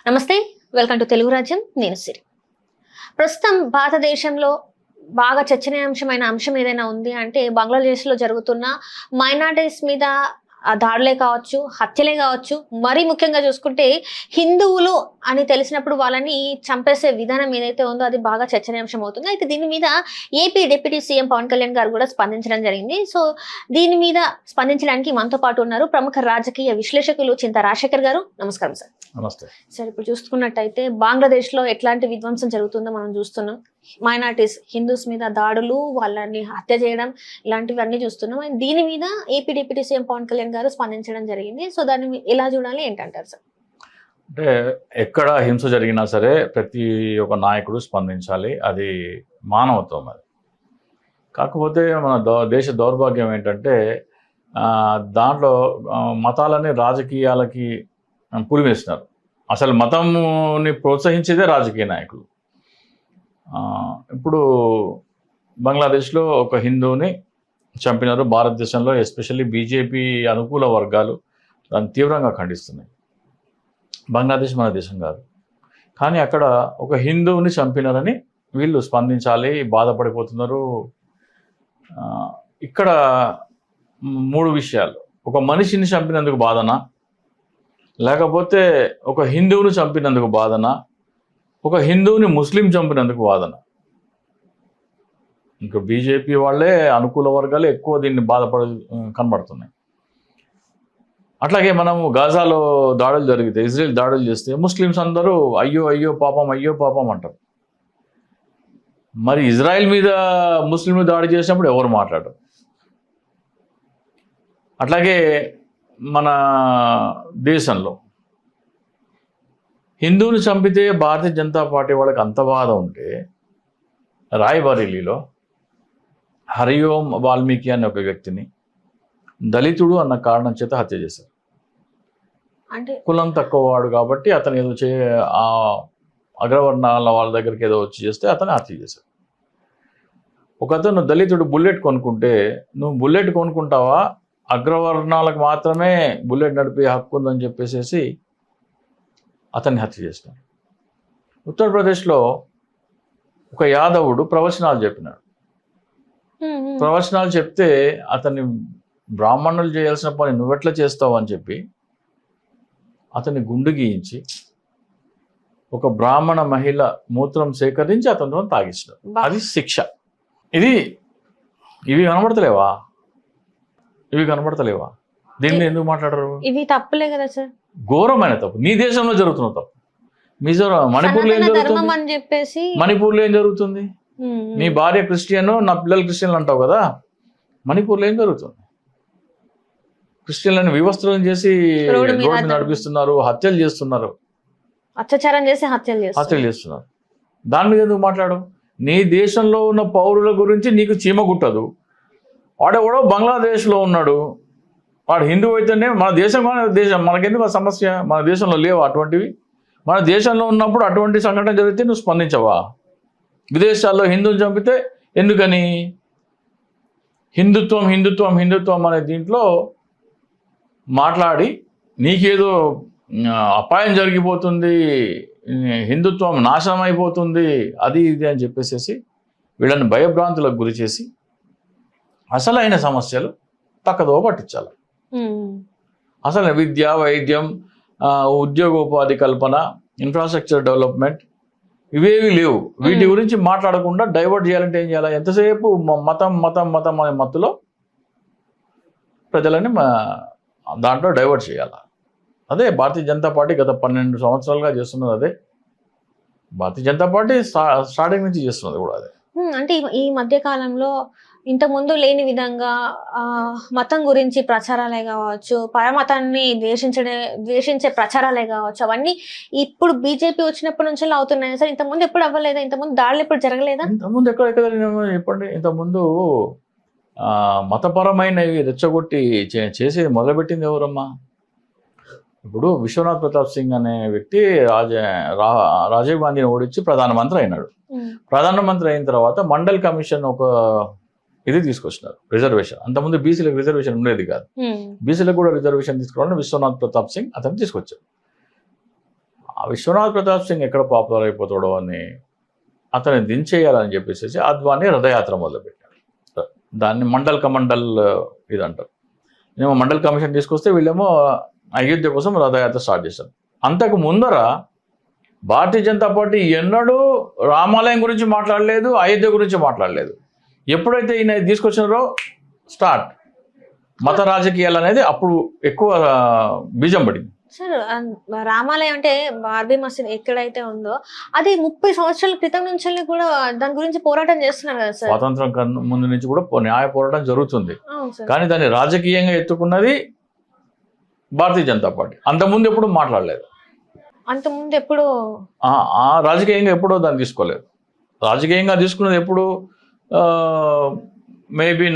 నమస్తే, welcome to Telugu రాజ్యం. నేను సిరి. ప్రస్తుతం భారతదేశంలో బాగా చర్చనీయాంశమైన అంశం ఏదైనా ఉంది అంటే బంగ్లాదేశ్లో జరుగుతున్న మైనారిటీస్ మీద దాడులే కావచ్చు, హత్యలే కావచ్చు. మరీ ముఖ్యంగా చూసుకుంటే హిందువులు అని తెలిసినప్పుడు వాళ్ళని చంపేసే విధానం ఏదైతే ఉందో అది బాగా చర్చనీయాంశం అవుతుంది. అయితే దీని మీద AP deputy CM Pawan Kalyan గారు కూడా స్పందించడం జరిగింది. సో దీని మీద స్పందించడానికి మనతో పాటు ఉన్నారు ప్రముఖ రాజకీయ విశ్లేషకులు చింతా రాజశేఖర్ గారు. నమస్కారం సార్. నమస్తే సార్, ఇప్పుడు చూసుకున్నట్టయితే బంగ్లాదేశ్లో ఎట్లాంటి విధ్వంసం జరుగుతుందో మనం చూస్తున్నాం. మైనారిటీస్, హిందూస్ మీద దాడులు, వాళ్ళని హత్య చేయడం, ఇలాంటివన్నీ చూస్తున్నాం. అండ్ దీని మీద AP deputy CM Pawan Kalyan గారు స్పందించడం జరిగింది. సో దాన్ని ఎలా చూడాలి ఏంటంటారు సార్? అంటే ఎక్కడ హింస జరిగినా సరే ప్రతి ఒక్క నాయకుడు స్పందించాలి, అది మానవత్వం. అది కాకపోతే మన దేశ దౌర్భాగ్యం ఏంటంటే దాంట్లో మతాలని రాజకీయాలకి పులివేస్తున్నారు. అసలు మతంని ప్రోత్సహించేదే రాజకీయ నాయకులు. ఇప్పుడు బంగ్లాదేశ్లో ఒక హిందువుని చంపినారు. భారతదేశంలో ఎస్పెషల్లీ బీజేపీ అనుకూల వర్గాలు దాన్ని తీవ్రంగా ఖండిస్తున్నాయి. బంగ్లాదేశ్ మన దేశం కాదు, కానీ అక్కడ ఒక హిందువుని చంపినారని వీళ్ళు స్పందించాలి, బాధపడిపోతున్నారు. ఇక్కడ మూడు విషయాలు: ఒక మనిషిని చంపినందుకు బాధనా, లేకపోతే ఒక హిందువుని చంపినందుకు బాధనా, ఒక హిందువుని ముస్లిం చంపినందుకు బాధనా. ఇంకా బీజేపీ వాళ్ళే అనుకూల వర్గాలు ఎక్కువ దీన్ని కనబడుతున్నాయి. అట్లాగే మనము గాజాలో దాడులు జరిగితే, ఇజ్రాయెల్ దాడులు చేస్తే ముస్లిమ్స్ అందరూ అయ్యో అయ్యో పాపం, అయ్యో పాపం అంటారు. మరి ఇజ్రాయెల్ మీద ముస్లింలు దాడి చేసినప్పుడు ఎవరు మాట్లాడరు. అట్లాగే మన దేశంలో హిందువుని చంపితే భారతీయ జనతా పార్టీ వాళ్ళకి అంత బాధ ఉంటే, రాయ్బరేలీలో హరిఓం వాల్మీకి అనే ఒక వ్యక్తిని దళితుడు అన్న కారణం చేత హత్య చేశారు. అంటే కులం తక్కువ వాడు కాబట్టి అతను ఏదో ఆ అగ్రవర్ణాల వాళ్ళ దగ్గరికి ఏదో వచ్చి చేస్తే అతను హత్య చేశారు. ఒకతను దళితుడు బుల్లెట్ కొనుక్కుంటే, నువ్వు బుల్లెట్ కొనుక్కుంటావా, అగ్రవర్ణాలకు మాత్రమే బుల్లెట్ నడిపే హక్కు ఉందని చెప్పేసి అతన్ని హత్య చేసినాడు. ఉత్తరప్రదేశ్లో ఒక యాదవుడు ప్రవచనాలు చెప్పినాడు. ప్రవచనాలు చెప్తే అతన్ని బ్రాహ్మణులు చేయాల్సిన పని నువ్వెట్లా చేస్తావు అని చెప్పి అతన్ని గుండు గీయించి ఒక బ్రాహ్మణ మహిళ మూత్రం సేకరించి అతను తాగించినాడు. అది శిక్ష. ఇవి కనబడతలేవా? దీన్ని ఎందుకు మాట్లాడరు? ఇవి తప్పులే కదా సార్. ఘోరమైన తప్పు. నీ దేశంలో జరుగుతున్న తప్పు. మిజోరాం, మణిపూర్లో ఏం జరుగుతుంది? మణిపూర్లో ఏం జరుగుతుంది? నీ భార్య క్రిస్టియన్, నా పిల్లలు క్రిస్టియన్లు అంటావు కదా. మణిపూర్లో ఏం జరుగుతుంది? క్రిస్టియన్లను వివస్త్రం చేసి రోడ్డు మీద నడిపిస్తున్నారు, హత్యలు చేస్తున్నారు, అత్యాచారం చేసి హత్యలు చేస్తున్నారు. దాని మీద ఎందుకు మాట్లాడు? నీ దేశంలో ఉన్న పౌరుల గురించి నీకు చీమ గుట్టదు. వాడెవడో బంగ్లాదేశ్లో ఉన్నాడు, వాడు హిందువు అయితేనే మన దేశం మనకెందుకు ఆ సమస్య? మన దేశంలో లేవు అటువంటివి. మన దేశంలో ఉన్నప్పుడు అటువంటి సంఘటన జరిగితే నువ్వు స్పందించవా? విదేశాల్లో హిందువుని చంపితే ఎందుకని? హిందుత్వం అనే దీంట్లో మాట్లాడి నీకేదో అపాయం జరిగిపోతుంది, హిందుత్వం నాశనం అయిపోతుంది, అది ఇది అని చెప్పేసి వీళ్ళని భయభ్రాంతులకు గురి చేసి అసలైన సమస్యలు పక్కదో పట్టించాలి. అసలు విద్య, వైద్యం, ఉద్యోగోపాధి కల్పన, ఇన్ఫ్రాస్ట్రక్చర్ డెవలప్మెంట్ ఇవేవి లేవు. వీటి గురించి మాట్లాడకుండా డైవర్ట్ చేయాలంటే ఏం చేయాలి? ఎంతసేపు మతం అనే మత్తులో ప్రజలని దాంట్లో డైవర్ట్ చేయాలి. అదే భారతీయ జనతా పార్టీ గత 12 సంవత్సరాలుగా చేస్తున్నది. అదే భారతీయ జనతా పార్టీ స్టార్టింగ్ నుంచి చేస్తున్నది కూడా అదే. అంటే ఈ మధ్య కాలంలో ఇంతకుముందు లేని విధంగా మతం గురించి ప్రచారాలే కావచ్చు, పరమతాన్ని ద్వేషించే ప్రచారాలే కావచ్చు, అవన్నీ ఇప్పుడు బీజేపీ వచ్చినప్పటి నుంచి అవుతున్నాయి సార్. ఇంతకుముందు ఎప్పుడు అవ్వలేదా? ఇంతకుముందు దాడులు ఎప్పుడు జరగలేదా? ఇంతకుముందు ఎక్కడ చెప్పండి. ఇంతకుముందు మతపరమైనవి రెచ్చగొట్టి చేసి మొదలుపెట్టింది ఎవరమ్మా? ఇప్పుడు విశ్వనాథ్ ప్రతాప్ సింగ్ అనే వ్యక్తి రాజీవ్ గాంధీని ఓడించి ప్రధానమంత్రి అయినాడు. ప్రధానమంత్రి అయిన తర్వాత మండల్ కమిషన్ ఒక ఇది తీసుకొచ్చినారు, రిజర్వేషన్. అంతకుముందు బీసీలకు రిజర్వేషన్ ఉండేది కాదు. బీసీలకు కూడా రిజర్వేషన్ తీసుకోవాలని విశ్వనాథ్ ప్రతాప్ సింగ్ అతను తీసుకొచ్చారు. ఆ విశ్వనాథ్ ప్రతాప్ సింగ్ ఎక్కడ పాపులర్ అయిపోతాడో అని అతన్ని దించేయాలని చెప్పేసి అద్వానీ రథయాత్ర మొదలుపెట్టాడు. దాన్ని మండల్ కమండల్ ఇది అంటారు. ఏమో మండల్ కమిషన్ తీసుకొస్తే వీళ్ళేమో అయోధ్య కోసం రథయాత్ర స్టార్ట్ చేశారు. అంతకు ముందర భారతీయ జనతా పార్టీ ఎన్నడూ రామాలయం గురించి మాట్లాడలేదు, అయోధ్య గురించి మాట్లాడలేదు. ఎప్పుడైతే ఈయన తీసుకొచ్చినారో స్టార్ట్ మత రాజకీయాలు అనేది అప్పుడు ఎక్కువ బీజం పడింది. సార్ రామాలయం అంటే బార్బీ మసీద్ ఎక్కడైతే ఉందో అది 30 సంవత్సరాల క్రితం నుంచి కూడా దాని గురించి పోరాటం చేస్తున్నారు కదా సార్. స్వాతంత్రం కన్నా ముందు నుంచి కూడా న్యాయ పోరాటం జరుగుతుంది. అవును సార్. కానీ దాన్ని రాజకీయంగా ఎత్తుకున్నది భారతీయ జనతా పార్టీ. అంతకుముందు ఎప్పుడు మాట్లాడలేదు. అంతకుముందు ఎప్పుడు రాజకీయంగా ఎప్పుడో దాన్ని తీసుకోలేదు. రాజకీయంగా తీసుకున్నది ఎప్పుడు మేబీ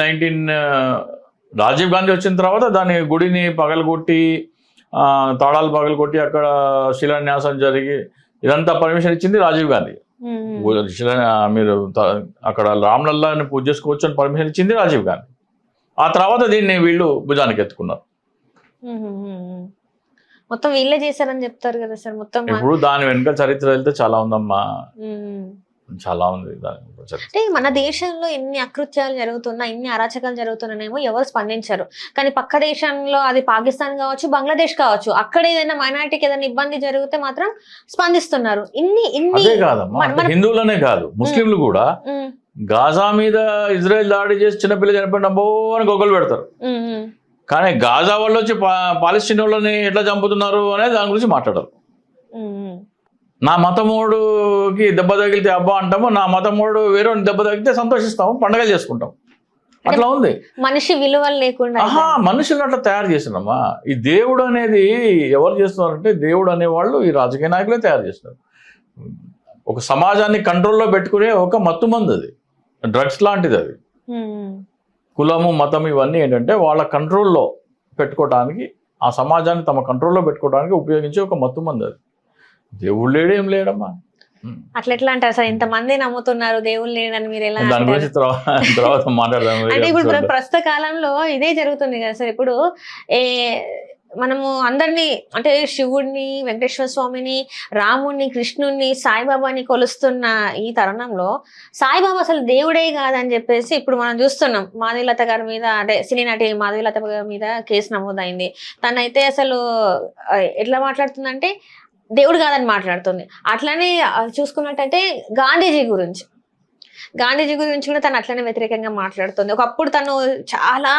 రాజీవ్ గాంధీ వచ్చిన తర్వాత దాని గుడిని పగలగొట్టి తాళాలు పగలగొట్టి అక్కడ శిలాన్యాసం జరిగి ఇదంతా పర్మిషన్ ఇచ్చింది రాజీవ్ గాంధీ. మీరు అక్కడ రామ్లల్లాని పూజ చేసుకోవచ్చు అని పర్మిషన్ ఇచ్చింది రాజీవ్ గాంధీ. ఆ తర్వాత దీన్ని వీళ్ళు భుజానికి ఎత్తుకున్నారు. మొత్తం వీళ్ళే చేశారని చెప్తారు కదా సార్. మొత్తం ఇప్పుడు దాని వెనుక చరిత్ర వెళ్తే చాలా ఉందమ్మా, చాలా ఉంది. అంటే మన దేశంలో ఎన్ని అకృత్యాలు జరుగుతున్నా, ఇన్ని అరాచకాలు జరుగుతున్నాయేమో ఎవరు స్పందించరు. కానీ పక్క దేశంలో అది పాకిస్తాన్ కావచ్చు, బంగ్లాదేశ్ కావచ్చు, అక్కడ ఏదైనా మైనారిటీకి ఏదైనా ఇబ్బంది జరిగితే మాత్రం స్పందిస్తున్నారు. అదే కాదమ్మా, హిందువులనే కాదు ముస్లింలు కూడా గాజా మీద ఇజ్రాయెల్ దాడి చేసి చిన్నపిల్ల చనిపోయిన అని గొగ్గలు పెడతారు. కానీ గాజా వాళ్ళు వచ్చి పాలస్తీన్ వాళ్ళని ఎట్లా చంపుతున్నారు అనేది దాని గురించి మాట్లాడరు. నా మతమోడుకి దెబ్బ తగిలితే అబ్బా అంటాము, నా మతమోడు వేరే దెబ్బ తగిలితే సంతోషిస్తాము, పండగలు చేసుకుంటాం. అట్లా ఉంది. మనిషి విలువలు లేకుండా మనుషులు అట్లా తయారు చేసినమ్మా. ఈ దేవుడు అనేది ఎవరు చేస్తున్నారంటే దేవుడు అనేవాళ్ళు ఈ రాజకీయ నాయకులే తయారు చేస్తున్నారు. ఒక సమాజాన్ని కంట్రోల్లో పెట్టుకునే ఒక మత్తు మందు అది, డ్రగ్స్ లాంటిది అది. కులము మతం ఇవన్నీ ఏంటంటే వాళ్ళ కంట్రోల్లో పెట్టుకోవడానికి, ఆ సమాజాన్ని తమ కంట్రోల్లో పెట్టుకోవడానికి ఉపయోగించే ఒక మత్తు మంది అది. దేవుడు లేడు, ఏం లేడమ్మా. అట్లా ఎట్లా అంటారు సార్? ఇంతమంది నమ్ముతున్నారు దేవుడు లేడని, మీరు ఎలా? దాని గురించి తర్వాత మాట్లాడదాం. అంటే ఇప్పుడు ప్రస్తుత కాలంలో ఇదే జరుగుతుంది కదా సార్. ఇప్పుడు మనము అందరినీ అంటే శివుడిని, వెంకటేశ్వర స్వామిని, రాముడిని, కృష్ణుడిని, సాయిబాబాని కొలుస్తున్న ఈ తరుణంలో సాయిబాబా అసలు దేవుడే కాదని చెప్పేసి ఇప్పుడు మనం చూస్తున్నాం. మాధవీలత గారి మీద, అదే సినీ నటి మాధవీలత గారి మీద కేసు నమోదైంది. తనైతే అసలు ఎట్లా మాట్లాడుతుందంటే దేవుడు కాదని మాట్లాడుతుంది. అట్లనే చూసుకున్నట్టయితే గాంధీజీ గురించి కూడా తను అట్లనే వ్యతిరేకంగా మాట్లాడుతుంది. ఒకప్పుడు తను చాలా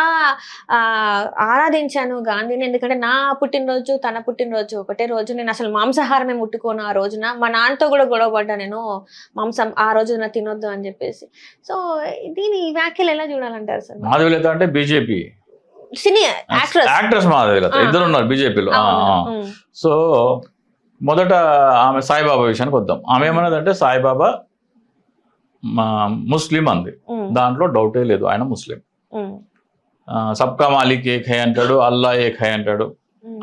ఆరాధించాను గాంధీని, ఎందుకంటే నా పుట్టినరోజు తన పుట్టినరోజు ఒకటే రోజు, నేను అసలు మాంసాహారమే ముట్టుకోను ఆ రోజున, మా నాన్నతో కూడా గొడవపడ్డా, నేను మాంసం ఆ రోజున తినొద్దు అని చెప్పేసి. సో దీని వ్యాఖ్యలు ఎలా చూడాలంటారు సార్? మాధవీలత అంటే బీజేపీ సినీ యాక్ట్రెస్ మాధవీలత, ఇద్దరు ఉన్నారు బీజేపీలో. సో మొదట ఆమె సాయిబాబా విషయానికి వద్దాం. ఆమె ఏమన్నదంటే సాయిబాబా ముస్లిం అంది. దాంట్లో డౌటే లేదు, ఆయన ముస్లిం. సబ్కా మాలిక్ ఏక్ హై అంటాడు, అల్లా ఏక్ హై అంటాడు.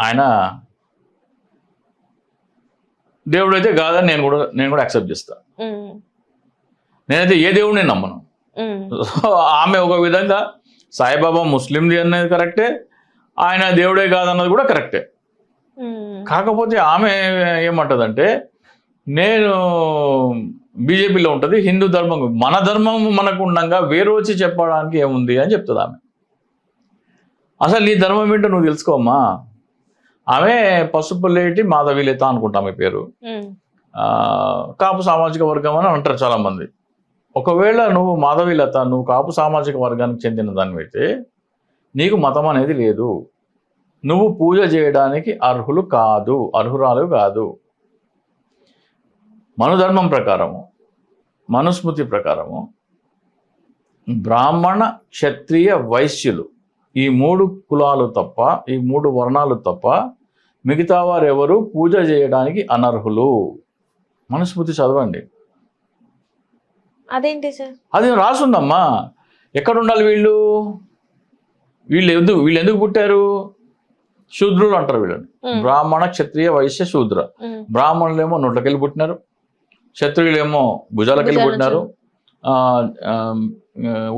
ఆయన దేవుడు అయితే కాదని నేను కూడా యాక్సెప్ట్ చేస్తా. నేనైతే ఏ దేవుడిని నమ్మను. ఆమె ఒక విధంగా సాయిబాబా ముస్లింది అనేది కరెక్టే, ఆయన దేవుడే కాదన్నది కూడా కరెక్టే. కాకపోతే ఆమె ఏమంటదంటే నేను బీజేపీలో ఉంటుంది, హిందూ ధర్మం, మన ధర్మం మనకు ఉండగా వేరే వచ్చి చెప్పడానికి ఏముంది అని చెప్తుంది ఆమె. అసలు నీ ధర్మం ఏంటో నువ్వు తెలుసుకోమ్మా. ఆమె పసుపులేటి మాధవీలత అనుకుంటా ఆమె పేరు. కాపు సామాజిక వర్గం అని అంటారు చాలా మంది. ఒకవేళ నువ్వు మాధవీలత, నువ్వు కాపు సామాజిక వర్గానికి చెందిన దానివైతే నీకు మతం అనేది లేదు, నువ్వు పూజ చేయడానికి అర్హురాలు కాదు. మనుధర్మం ప్రకారము, మనుస్మృతి ప్రకారము బ్రాహ్మణ, క్షత్రియ, వైశ్యులు ఈ 3 కులాలు తప్ప, ఈ 3 వర్ణాలు తప్ప మిగతా వారు ఎవరు పూజ చేయడానికి అనర్హులు. మనుస్మృతి చదవండి. అదేంటి సార్? అది రాసుందమ్మా. ఎక్కడ ఉండాలి వీళ్ళు ఎందుకు పుట్టారు? శూద్రులు అంటారు వీళ్ళని. బ్రాహ్మణ, క్షత్రియ, వైశ్య, శూద్ర. బ్రాహ్మణులేమో నోట్లకెళ్ళి పుట్టినారు, క్షత్రియులేమో భుజాలకెళ్ళి పుట్టినారు,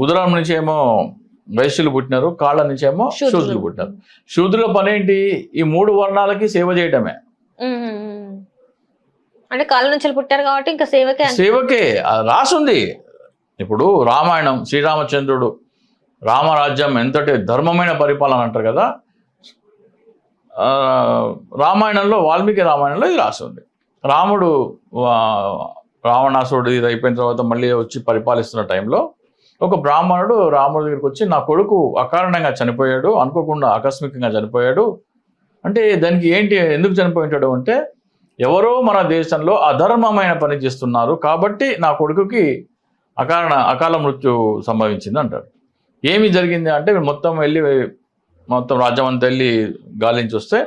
ఉదరం నుంచి ఏమో వైశ్యులు పుట్టినారు, కాళ్ళ నుంచి ఏమో శూద్రులు పుట్టినారు. శూద్రుల పనేంటి? ఈ 3 వర్ణాలకి సేవ చేయటమే. అంటే కాళ్ళ నుంచి పుట్టారు కాబట్టి ఇంకా సేవకే సేవకే రాసుంది. ఇప్పుడు రామాయణం, శ్రీరామచంద్రుడు రామరాజ్యం ఎంతటి ధర్మమైన పరిపాలన అంటారు కదా, రామాయణంలో వాల్మీకి రామాయణంలో ఇది రాసుంది. రాముడు రావణాసురుడు ఇది అయిపోయిన తర్వాత మళ్ళీ వచ్చి పరిపాలిస్తున్న టైంలో ఒక బ్రాహ్మణుడు రాముడి దగ్గరికి వచ్చి నా కొడుకు అకారణంగా చనిపోయాడు, అనుకోకుండా ఆకస్మికంగా చనిపోయాడు అంటే దానికి ఏంటి, ఎందుకు చనిపోయింటాడు అంటే ఎవరో మన దేశంలో అధర్మమైన పని చేస్తున్నారు కాబట్టి నా కొడుకుకి అకాల మృత్యు సంభవించింది అంటాడు. ఏమి జరిగింది అంటే మొత్తం రాజ్యం అంతా వెళ్ళి గాలించి వస్తే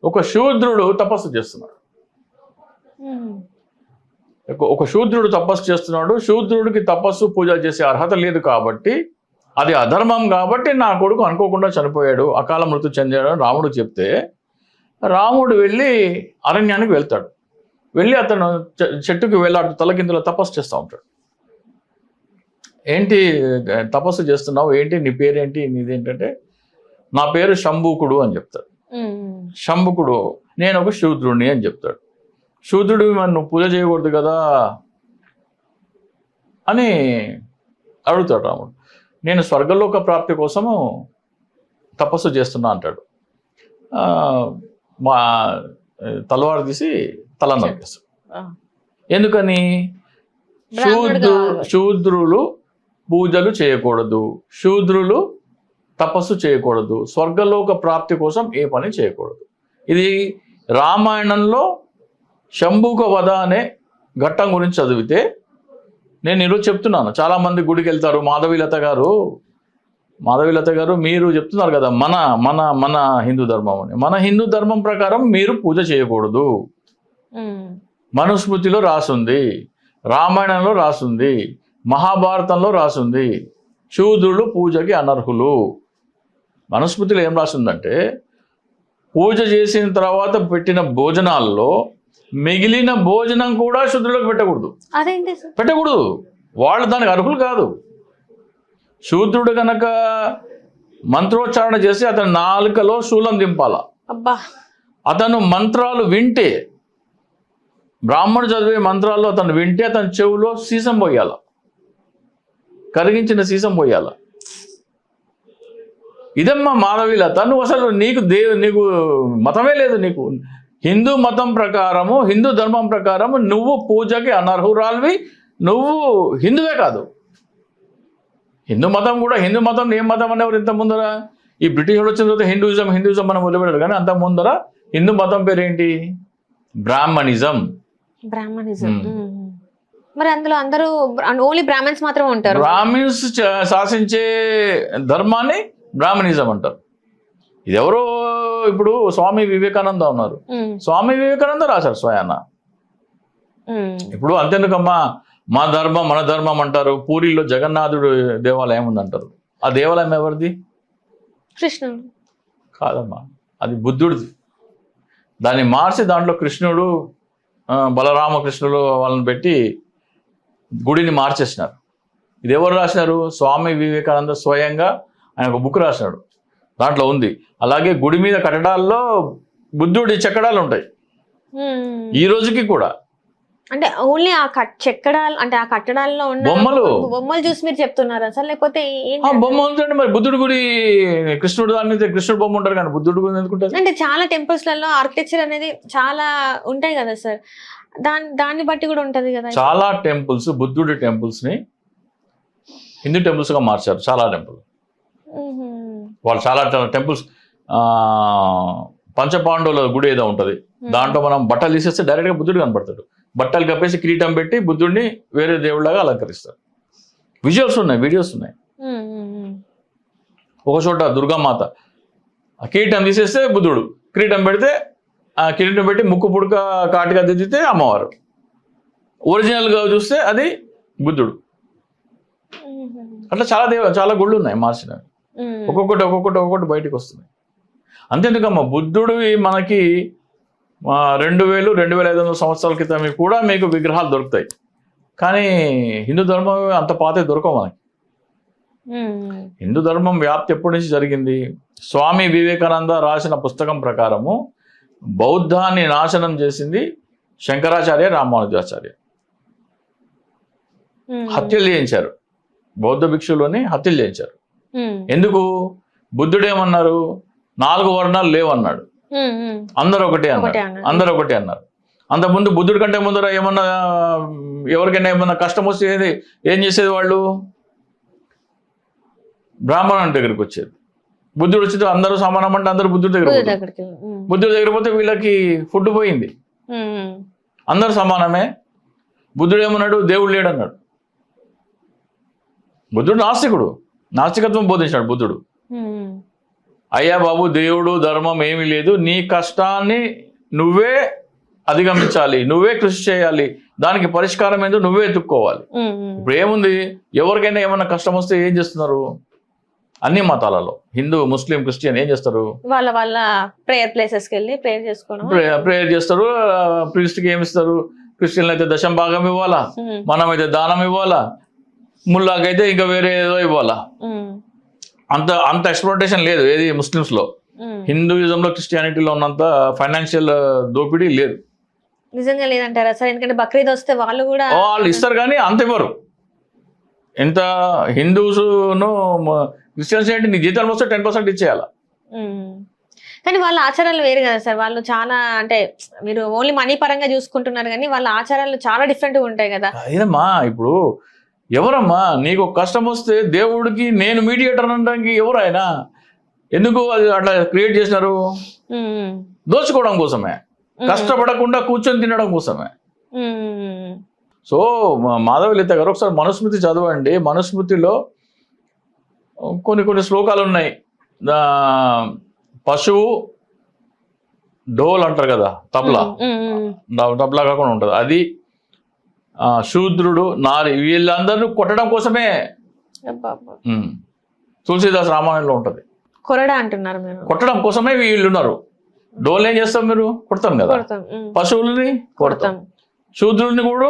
ఒక శూద్రుడు తపస్సు చేస్తున్నాడు. ఒక శూద్రుడు తపస్సు చేస్తున్నాడు. శూద్రుడికి తపస్సు పూజ చేసే అర్హత లేదు కాబట్టి అది అధర్మం కాబట్టి నా కొడుకు అనుకోకుండా చనిపోయాడు, అకాల మృత్యు చెందాడు అని రాముడు చెప్తే రాముడు వెళ్ళి అరణ్యానికి వెళ్తాడు. వెళ్ళి అతను చెట్టుకి వెళ్ళాడు, తలకిందులో తపస్సు చేస్తూ ఉంటాడు. ఏంటి తపస్సు చేస్తున్నావు, ఏంటి నీ పేరేంటి, నీదేంటంటే నా పేరు శంభుకుడు అని చెప్తాడు. శంభుకుడు నేను ఒక శూద్రుడిని అని చెప్తాడు. శూద్రుడు నువ్వు పూజ చేయకూడదు కదా అని అడుగుతాడు రాముడు. నేను స్వర్గలోక ప్రాప్తి కోసము తపస్సు చేస్తున్నా అంటాడు. మా తలవారు తీసి తల నరికేస్తాడు. ఎందుకని? శూద్రులు పూజలు చేయకూడదు, శూద్రులు తపస్సు చేయకూడదు, స్వర్గలోక ప్రాప్తి కోసం ఏ పని చేయకూడదు. ఇది రామాయణంలో శంభుక వధ అనే ఘట్టం గురించి చదివితే నేను ఈరోజు చెప్తున్నాను. చాలామంది గుడికి వెళ్తారు. మాధవీలత గారు మీరు చెప్తున్నారు కదా మన మన మన హిందూ ధర్మం అని. మన హిందూ ధర్మం ప్రకారం మీరు పూజ చేయకూడదు. మనుస్మృతిలో రాసుంది, రామాయణంలో రాసుంది, మహాభారతంలో రాసుంది శూద్రులు పూజకి అనర్హులు. మనుస్మృతిలో ఏం రాసిందంటే పూజ చేసిన తర్వాత పెట్టిన భోజనాల్లో మిగిలిన భోజనం కూడా శూద్రులకు పెట్టకూడదు. వాళ్ళు దానికి అర్హులు కాదు. శూద్రుడు కనుక మంత్రోచ్చారణ చేసి అతని నాలుకలో శూలం దింపాల. అతను మంత్రాలు వింటే, బ్రాహ్మణుడు చదివే మంత్రాల్లో అతను వింటే అతని చెవులో సీసం పోయాల, కరిగించిన సీసం పోయాల. ఇదమ్మా మానవీలత. నువ్వు అసలు నీకు మతమే లేదు. నీకు హిందూ మతం ప్రకారము, హిందూ ధర్మం ప్రకారము నువ్వు పూజకి అనర్హురాలివి. నువ్వు హిందువే కాదు. హిందూ మతం కూడా, హిందూ మతం ఏం మతం అనేవారు ఇంత ముందర, ఈ బ్రిటిష్ వచ్చిన తర్వాత హిందూయిజం మనం వదిలిపెట్టారు. కానీ అంత ముందర హిందూ మతం పేరేంటి? బ్రాహ్మణిజం. మరి అందులో అందరూ ఓన్లీ బ్రాహ్మణ్స్ మాత్రమే ఉంటారు. బ్రాహ్మణ్స్ శాసించే ధర్మాన్ని బ్రాహ్మణిజం అంటారు. ఇది ఎవరో ఇప్పుడు స్వామి వివేకానంద ఉన్నారు. స్వామి వివేకానంద రాశారు స్వయాన. ఇప్పుడు అంతెందుకమ్మా మన ధర్మం అంటారు. పూరిలో జగన్నాథుడు దేవాలయం ఉందంటారు. ఆ దేవాలయం ఎవరిది? కృష్ణుడు కాదమ్మా, అది బుద్ధుడిది. దాన్ని మార్చి దాంట్లో కృష్ణుడు, బలరామకృష్ణులు వాళ్ళని పెట్టి గుడిని మార్చేసినారు. ఇది ఎవరు రాసినారు? స్వామి వివేకానంద స్వయంగా ఆయన ఒక బుక్ రాసినాడు, దాంట్లో ఉంది. అలాగే గుడి మీద కట్టడాల్లో బుద్ధుడి చెక్కడాలు ఉంటాయి ఈ రోజుకి కూడా. అంటే ఓన్లీ ఆ చెక్కడాలు, అంటే ఆ కట్టడాల్లో ఉన్న బొమ్మలు చూసి మీరు చెప్తున్నారు అసలు, లేకపోతే బొమ్మ ఉందండి. మరి బుద్ధుడి గుడి, కృష్ణుడు దాని మీద కృష్ణుడు బొమ్మ ఉంటారు కానీ బుద్ధుడి గుడి ఎందుకుంటారు? అంటే చాలా టెంపుల్స్ లలో ఆర్కిటెక్చర్ అనేది చాలా ఉంటాయి కదా సార్, దాన్ని బట్టి కూడా ఉంటది కదా. చాలా టెంపుల్స్ బుద్ధుడి టెంపుల్స్ ని హిందూ టెంపుల్స్ గా మార్చారు. చాలా టెంపుల్ వాళ్ళు చాలా టెంపుల్స్. పంచపాండవుల గుడి ఏదో ఉంటది, దాంట్లో మనం బట్టలు తీసేస్తే డైరెక్ట్ గా బుద్ధుడు కనపడతాడు. బట్టలు కప్పేసి కిరీటం పెట్టి బుద్ధుడిని వేరే దేవుళ్ళగా అలంకరిస్తారు. విజువల్స్ ఉన్నాయి, వీడియోస్ ఉన్నాయి. ఒక చోట దుర్గామాత కిరీటం తీసేస్తే బుద్ధుడు, కిరీటం పెడితే ఆ కిరీటం పెట్టి ముక్కు పుడక కాటిగా దిద్దితే అమ్మవారు, ఒరిజినల్గా చూస్తే అది బుద్ధుడు. అట్లా చాలా గుళ్ళు ఉన్నాయి మార్చినవి. ఒక్కొక్కటి బయటకు వస్తుంది. అంతేందుకమ్మా బుద్ధుడు మనకి 2000-2500 సంవత్సరాల క్రితం కూడా మీకు విగ్రహాలు దొరుకుతాయి. కానీ హిందూ ధర్మం అంత పాతే దొరకవు మనకి. హిందూ ధర్మం వ్యాప్తి ఎప్పటి నుంచి జరిగింది? స్వామి వివేకానంద రాసిన పుస్తకం ప్రకారము బౌద్ధాన్ని నాశనం చేసింది శంకరాచార్య, రామానుజాచార్య హత్యలు చేయించారు. బౌద్ధ భిక్షులని హత్యలు చేయించారు. ఎందుకు? బుద్ధుడు ఏమన్నారు? 4 వర్ణాలు లేవన్నాడు. అందరూ ఒకటే అన్నారు. అంతకుముందు బుద్ధుడి కంటే ముందర ఏమన్నా ఎవరికైనా ఏమన్నా కష్టం వస్తే ఏం చేసేది? వాళ్ళు బ్రాహ్మణుని దగ్గరికి వచ్చేది. బుద్ధుడు వచ్చేది అందరూ సమానం అంటే అందరూ బుద్ధుడి దగ్గర పోతే వీళ్ళకి ఫుడ్ పోయింది. అందరూ సమానమే. బుద్ధుడు ఏమన్నాడు? దేవుడు లేడన్నాడు. బుద్ధుడు నాస్తికుడు, నాస్తికత్వం బోధించాడు బుద్ధుడు. అయ్యా బాబు, దేవుడు ధర్మం ఏమీ లేదు, నీ కష్టాన్ని నువ్వే అధిగమించాలి, నువ్వే కృషి చేయాలి, దానికి పరిష్కారం ఏందో నువ్వే ఎత్తుక్కోవాలి. ఇప్పుడు ఏముంది, ఎవరికైనా ఏమన్నా కష్టం వస్తే ఏం చేస్తున్నారు? అన్ని మతాలలో హిందూ, ముస్లిం, క్రిస్టియన్ ఏం చేస్తారు? వాళ్ళ ప్రేయర్ ప్లేసెస్ కి వెళ్ళి ప్రేయర్ చేసుకోవడం, ప్రేయర్ చేస్తారు. ప్రీస్ట్కి ఏమి ఇస్తారు? క్రిస్టియన్లు అయితే దశం భాగం ఇవ్వాలా, మనమైతే దానం ఇవ్వాలా, ముల్లాకైతే ఇంకా వేరే ఏదో ఇవ్వాలా. అంత ఎక్స్ప్లోటేషన్ లేదు ఏది ముస్లిమ్స్ లో. హిందూయిజంలో, క్రిస్టియానిటీలో ఉన్నంత ఫైనాన్షియల్ దోపిడీ లేదు. నిజంగా లేదంటారా సార్? ఎందుకంటే బక్రీద్ వస్తే వాళ్ళు ఇస్తారు కానీ అంత ఇవ్వరు. ఎంత హిందూస్ క్రిస్టియన్స్ ఏంటి, నీ జీతాలు వస్తే 10% ఇచ్చేయాల. కానీ వాళ్ళ ఆచారాలు వేరు కదా సార్. వాళ్ళు చాలా, అంటే మీరు ఓన్లీ మనీ పరంగా చూసుకుంటున్నారు కానీ వాళ్ళ ఆచారాలు చాలా డిఫరెంట్ గా ఉంటాయి కదా. అదేమ్మా, ఇప్పుడు ఎవరమ్మా నీకు కష్టం వస్తే దేవుడికి నేను మీడియేటర్ అనడానికి ఎవరు ఆయన? ఎందుకు అది అట్లా క్రియేట్ చేసినారు? దోచుకోవడం కోసమే, కష్టపడకుండా కూర్చొని తినడం కోసమే. సో మాధవలలిత గారు ఒకసారి మనుస్మృతి చదవండి. మనుస్మృతిలో కొన్ని శ్లోకాలు ఉన్నాయి. పశువు డోల్ అంటారు కదా, తబలా కాకుండా ఉంటుంది అది. శూద్రుడు, నారి, వీళ్ళందరూ కొట్టడం కోసమే. తులసిదాస్ రామాయణంలో ఉంటది. కొరడా అంటున్నారు మీరు? కొట్టడం కోసమే వీళ్ళు ఉన్నారు. డోల్ ఏం చేస్తాం? మీరు కొడతాం కదా, పశువుల్ని కొడతాం. శూద్రుడిని కూడా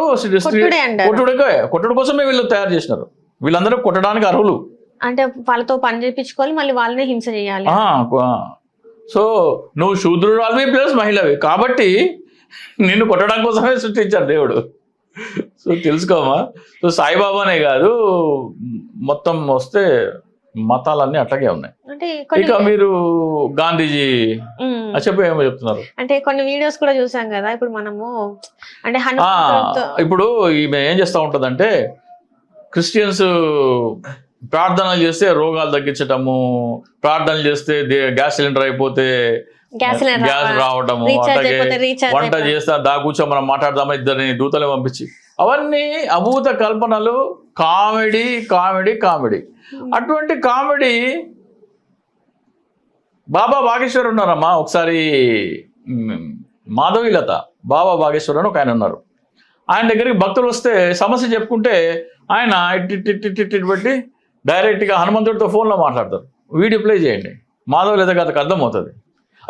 కొట్టడం కోసమే వీళ్ళు తయారు చేసినారు. వీళ్ళందరూ కొట్టడానికి అర్హులు. అంటే వాళ్ళతో పని చేయించుకోవాలి, మళ్ళీ వాళ్ళనే హింస చేయాలి. సో నువ్వు శూద్రురాలివి ప్లస్ మహిళవి కాబట్టి నిన్ను కొట్టడం కోసమే సృష్టించారు దేవుడు. సో తెలుసుకోమా. సో సాయిబాబానే కాదు, మొత్తం వస్తే మతాలన్నీ అట్లాగే ఉన్నాయి. ఇక మీరు గాంధీజీ ఏమో చెప్తున్నారు అంటే కొన్ని వీడియోస్ కూడా చూసాం కదా. ఇప్పుడు మనము అంటే ఇప్పుడు ఈమె ఏం చేస్తూ ఉంటుందంటే, క్రిస్టియన్స్ ప్రార్థనలు చేస్తే రోగాలు తగ్గించటము, ప్రార్థనలు చేస్తే గ్యాస్ సిలిండర్ అయిపోతే గ్యాస్ రావటము, అలాగే వంట చేస్తా కూర్చో మనం మాట్లాడదామా, ఇద్దరిని దూతలే పంపించి, అవన్నీ అభూత కల్పనలు. Comedy comedy comedy. అటువంటి కామెడీ బాబా బాగేశ్వర్ ఉన్నారమ్మా. ఒకసారి మాధవీలత బాబా బాగేశ్వర్ అని ఒక ఆయన ఉన్నారు. ఆయన దగ్గరికి భక్తులు వస్తే సమస్య చెప్పుకుంటే ఆయన ఇట్టి బట్టి డైరెక్ట్గా హనుమంతుడితో ఫోన్లో మాట్లాడతారు. వీడియో ప్లే చేయండి, మాధవలీలత గారికి అర్థమవుతుంది.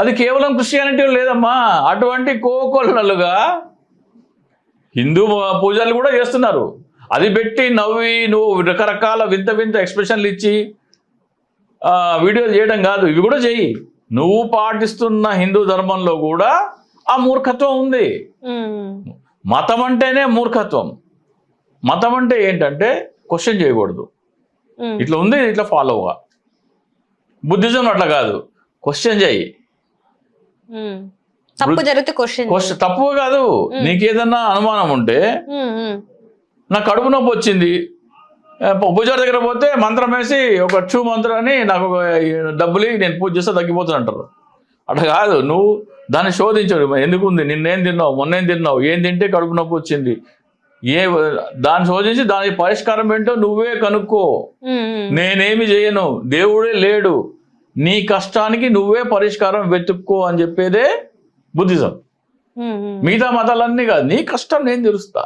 అది కేవలం క్రిస్టియానిటీ లేదమ్మా, అటువంటి కోకొల్లలుగా హిందూ పూజలు కూడా చేస్తున్నారు. అది పెట్టి నవ్వి నువ్వు రకరకాల వింత వింత ఎక్స్ప్రెషన్లు ఇచ్చి వీడియోలు చేయడం కాదు, ఇవి కూడా చెయ్యి. నువ్వు పాటిస్తున్న హిందూ ధర్మంలో కూడా ఆ మూర్ఖత్వం ఉంది. మతం అంటేనే మూర్ఖత్వం. మతం అంటే ఏంటంటే క్వశ్చన్ చేయకూడదు, ఇట్లా ఉంది ఇట్లా ఫాలో అవ్వ. బుద్ధిజం అట్లా కాదు, క్వశ్చన్ చేయి. తప్పు కాదు. నీకేదన్నా అనుమానం ఉంటే, నాకు కడుపు నొప్పి వచ్చింది, పూజారి దగ్గర పోతే మంత్రం వేసి ఒక చూ మంత్రం అని నాకు డబ్బులు నేను పూజ చేస్తే తగ్గిపోతుంది అంటారు. అట్లా కాదు, నువ్వు దాన్ని శోధించడు. ఎందుకు ఉంది, నిన్నేం తిన్నావు, మొన్నేం తిన్నావు, ఏం తింటే కడుపు నొప్పి వచ్చింది, దాన్ని శోధించి దానికి పరిష్కారం ఏంటో నువ్వే కనుక్కో. నేనేమి చేయను, దేవుడే లేడు, నీ కష్టానికి నువ్వే పరిష్కారం వెతుక్కో అని చెప్పేదే బుద్ధిజం. మిగతా మతాలన్నీ కాదు, నీ కష్టం నేను తెలుస్తా,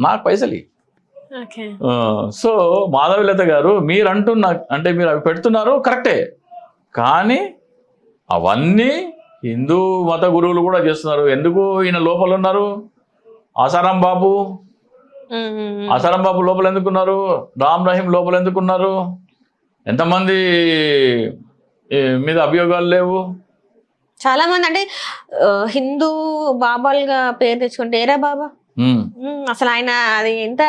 నాకు పైసలు. సో మాధవీలత గారు మీరు అంటే మీరు అవి పెడుతున్నారు కరెక్టే, కానీ అవన్నీ హిందూ మత గురువులు కూడా చేస్తున్నారు. ఎందుకు ఈయన లోపల ఉన్నారు? ఆసారాం బాబు లోపల ఎందుకున్నారు? రామ్ రహీం లోపల ఎందుకున్నారు? ఎంతమంది మీద అభియోగాలు లేవు? చాలా మంది అంటే హిందూ బాబాలుగా పేరు తెచ్చుకుంటే ఏరా బాబా అసలు ఆయన అది ఎంత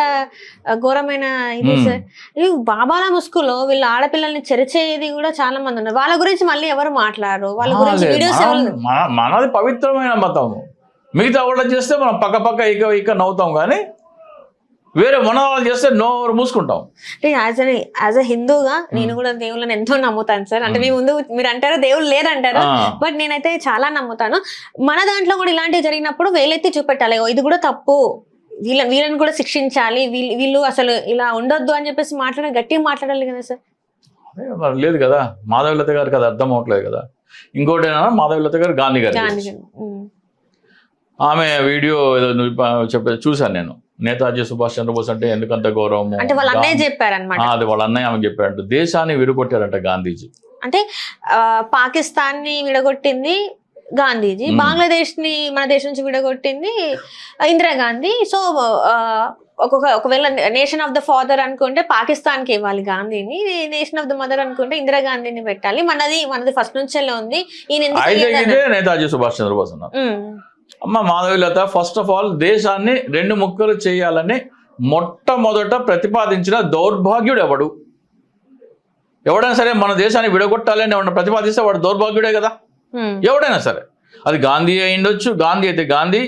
ఘోరమైన ఇది సార్. ఈ బాబాల ముసుగులో వీళ్ళ ఆడపిల్లల్ని చెరిచేది కూడా చాలా మంది ఉన్నారు. వాళ్ళ గురించి మళ్ళీ ఎవరు మాట్లాడరు. వాళ్ళ గురించి వీడియోస్ మనది పవిత్రమైన మతం. మిగతా వాళ్ళని చేస్తే మనం పక్క ఇక నవ్వుతాం, కానీ వేరే మన వాళ్ళు చేస్తే నోరు మూసుకుంటాం. యాజ్ అ హిందూగా నేను కూడా దేవుళ్ళని ఎంతో నమ్ముతాను సార్. అంటే మీ ముందు మీరు అంటారా దేవుళ్ళు లేదంటారా, బట్ నేనైతే చాలా నమ్ముతాను. మన దాంట్లో కూడా ఇలాంటివి జరిగినప్పుడు వేలెత్తి చూపెట్టాలి, ఇది కూడా తప్పు, వీళ్ళని కూడా శిక్షించాలి, వీళ్ళు అసలు ఇలా ఉండొద్దు అని చెప్పేసి గట్టిగా మాట్లాడాలి కదా సార్. లేదు కదా, మాధవలత గారికి అది అర్థం అవట్లేదు కదా. ఇంకోటి మాధవలత గారు గాంధీ గారు ఆమె వీడియో ఏదో చూశాను నేను. నేతాజీ సుభాష్ చంద్రబోస్ అంటే ఎందుకంత గౌరవం అంటే వాళ్ళ అన్నయ్య చెప్పారనమాట. అది వాళ్ళ అన్నయ్య ఆమె చెప్పారంట. దేశాన్ని విడగొట్టారంట గాంధీజీ. అంటే పాకిస్తాన్ ని విడగొట్టింది గాంధీజీ, బంగ్లాదేశ్ ని మన దేశం నుంచి విడగొట్టింది ఇందిరాగాంధీ. సో ఒకవేళ నేషన్ ఆఫ్ ద ఫాదర్ అనుకుంటే పాకిస్తాన్ కి ఇవ్వాలి గాంధీని, నేషన్ ఆఫ్ ద మదర్ అనుకుంటే ఇందిరాగాంధీని పెట్టాలి. మనది ఫస్ట్ నుంచే ఉంది. నేతాజీ సుభాష్ చంద్రబోస్ అన్నారు. అమ్మ మాధవీలత, ఫస్ట్ ఆఫ్ ఆల్ దేశాన్ని 2 ముక్కలు చేయాలని మొట్టమొదట ప్రతిపాదించిన దౌర్భాగ్యుడు ఎవడు? ఎవడైనా సరే మన దేశాన్ని విడగొట్టాలని ఎవరైనా ప్రతిపాదిస్తే వాడు దౌర్భాగ్యుడే కదా. ఎవడైనా సరే, అది గాంధీ అయిండొచ్చు, గాంధీ అయితే గాంధీ,